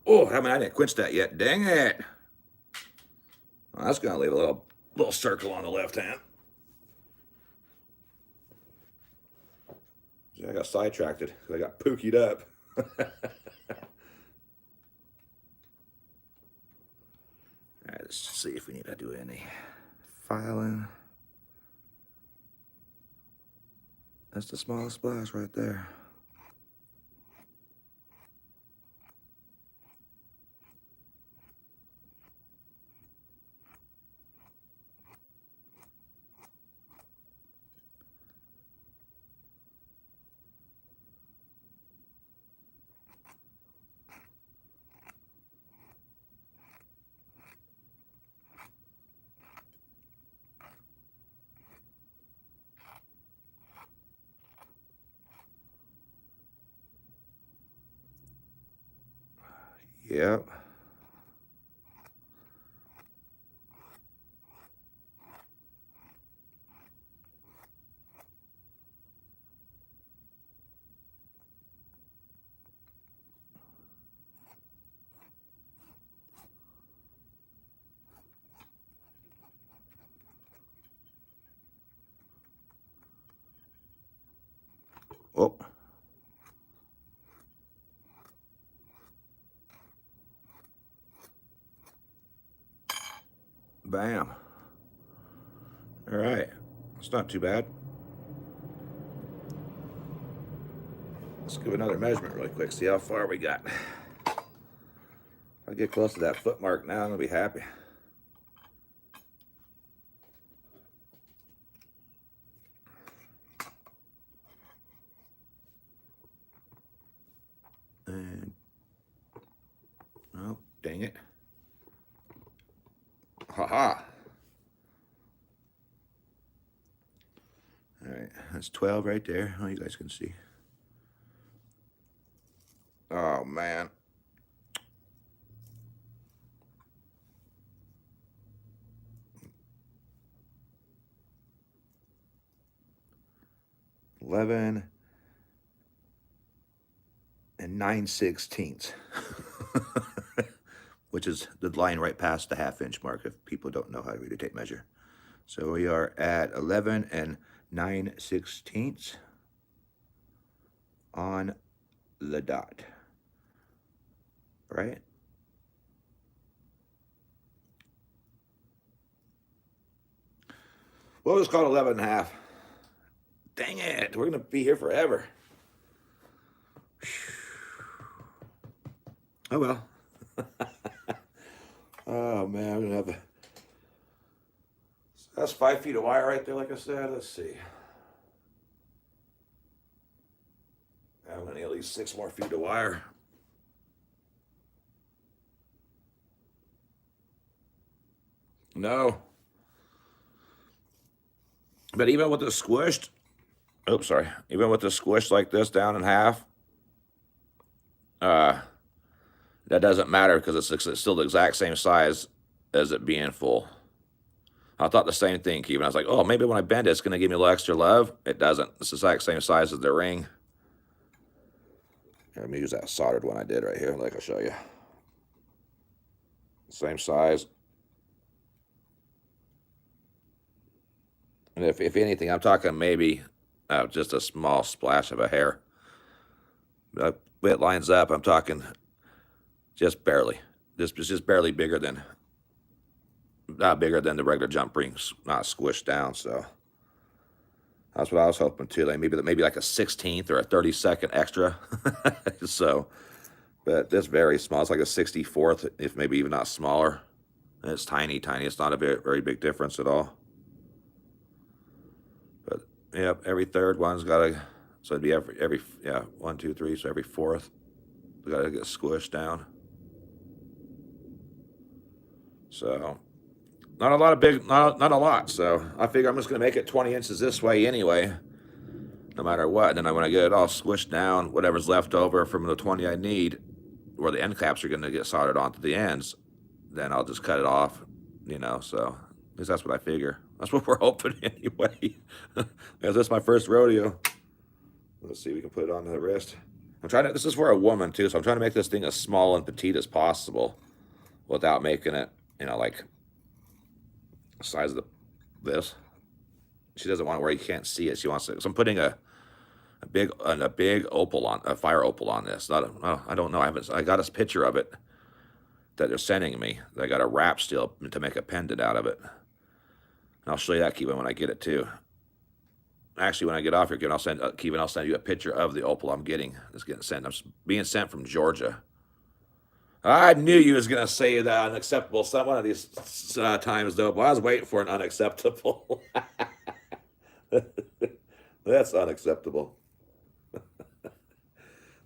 Oh, I didn't quench that yet. Dang it. Well, that's gonna leave a little circle on the left hand. See, I got sidetracked because I got pookied up. All right, let's see if we need to do any filing. That's the smallest splash right there. Yep. Oh. Bam. All right. It's not too bad. Let's give another measurement really quick, see how far we got. If I get close to that foot mark now, I'm going to be happy. And, oh, dang it. Ha-ha. All right, that's 12 right there. Oh, you guys can see. Oh, man. $11 and 9/16, which is the line right past the half-inch mark if people don't know how to read a tape measure. So we are at 11 and 9/16 on the dot, right? Well, it's called 11 and a half. Dang it, we're gonna be here forever. Oh well. Oh man, I'm gonna have that's 5 feet of wire right there, like I said. Let's see. I'm gonna need at least 6 more feet of wire. No. But even with the squished, oops, sorry. Even with the squished like this down in half, that doesn't matter because it's still the exact same size as it being full. I thought the same thing, Kevin. I was like, oh, maybe when I bend it, it's going to give me a little extra love. It doesn't. It's the exact same size as the ring. Here, let me use that soldered one I did right here, like I'll show you. Same size. And if anything, I'm talking maybe just a small splash of a hair. But it lines up, I'm talking just barely. Just barely bigger than, not bigger than the regular jump rings, not squished down. So that's what I was hoping too. Like maybe like a 16th or a 32nd extra. So, but this very small. It's like a 64th, if maybe even not smaller. And it's tiny. It's not a very big difference at all. But yep, every third one's got to. So it'd be every 1, 2, 3. So every fourth, we got to get squished down. So not a lot. So I figure I'm just gonna make it 20 inches this way anyway, no matter what. And then when I get it all squished down, whatever's left over from the 20 I need, where the end caps are going to get soldered onto the ends, then I'll just cut it off, you know. So at least that's what I figure. That's what we're hoping anyway. Because this is my first rodeo. Let's see, we can put it on the wrist. I'm trying to, this is for a woman too, so I'm trying to make this thing as small and petite as possible without making it, you know, like the size of this. She doesn't want it where you can't see it. She wants it. So I'm putting a big opal on, a fire opal on this. Not a, oh, I don't know. I got a picture of it that they're sending me. I got a wrap still to make a pendant out of it. And I'll show you that, Kevin, when I get it too. Actually, when I get off here, Kevin, I'll send you a picture of the opal I'm getting. It's getting sent. I'm being sent from Georgia. I knew you was gonna say that unacceptable some one of these times though, but I was waiting for an unacceptable. That's unacceptable.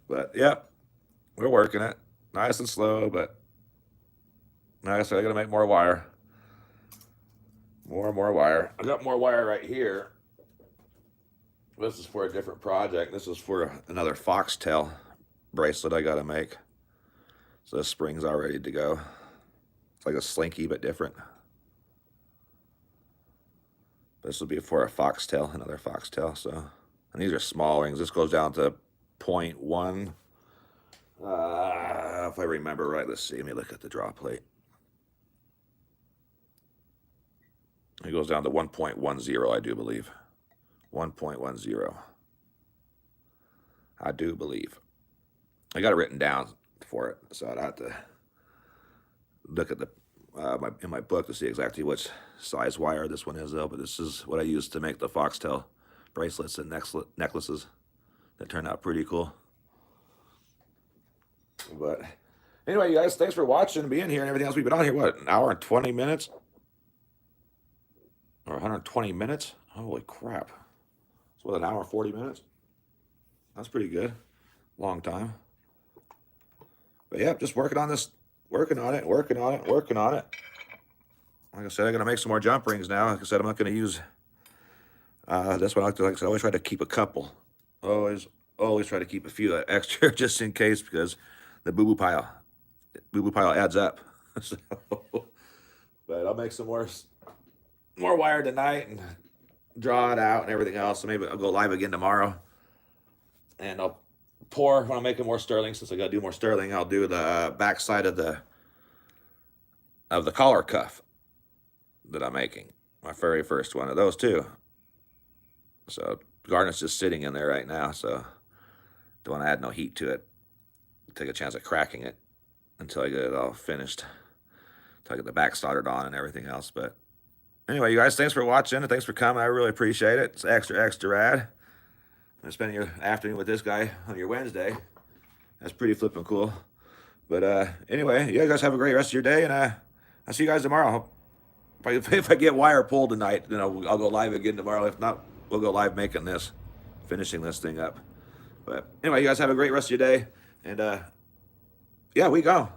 But yeah, we're working it nice and slow, but like I said, I gotta make more wire. More wire. I got more wire right here. This is for a different project. This is for another foxtail bracelet I gotta make. So the spring's all ready to go. It's like a slinky, but different. This will be for a foxtail, another foxtail. So, and these are small rings. This goes down to 0.1. If I remember right, let's see. Let me look at the draw plate. It goes down to 1.10, I do believe. 1.10. I do believe. I got it written down for it, so I'd have to look at the in my book to see exactly which size wire this one is, though. But this is what I use to make the foxtail bracelets and necklaces that turn out pretty cool. But anyway, you guys, thanks for watching and being here and everything else. We've been on here, what, an hour and 20 minutes? Or 120 minutes? Holy crap. It's what, an hour and 40 minutes? That's pretty good. Long time. But yeah, just working on this, working on it. Like I said, I'm going to make some more jump rings now. Like I said, I'm not going to use this one. Like I said, I always try to keep a couple. Always try to keep a few extra just in case, because the boo-boo pile adds up. So, but I'll make some more wire tonight and draw it out and everything else. So maybe I'll go live again tomorrow. And I'll pour, when I'm making more sterling, since I got to do more sterling, I'll do the back side of the collar cuff that I'm making. My very first one of those too. So garnet's just sitting in there right now, so don't want to add no heat to it. Take a chance at cracking it until I get it all finished. Until I get the back soldered on and everything else. But anyway, you guys, thanks for watching and thanks for coming. I really appreciate it. It's extra rad. I'm spending your afternoon with this guy on your Wednesday. That's pretty flippin' cool. But anyway, you guys have a great rest of your day, and I'll see you guys tomorrow. If I get wire pulled tonight, then I'll go live again tomorrow. If not, we'll go live making this, finishing this thing up. But anyway, you guys have a great rest of your day, and yeah, we go.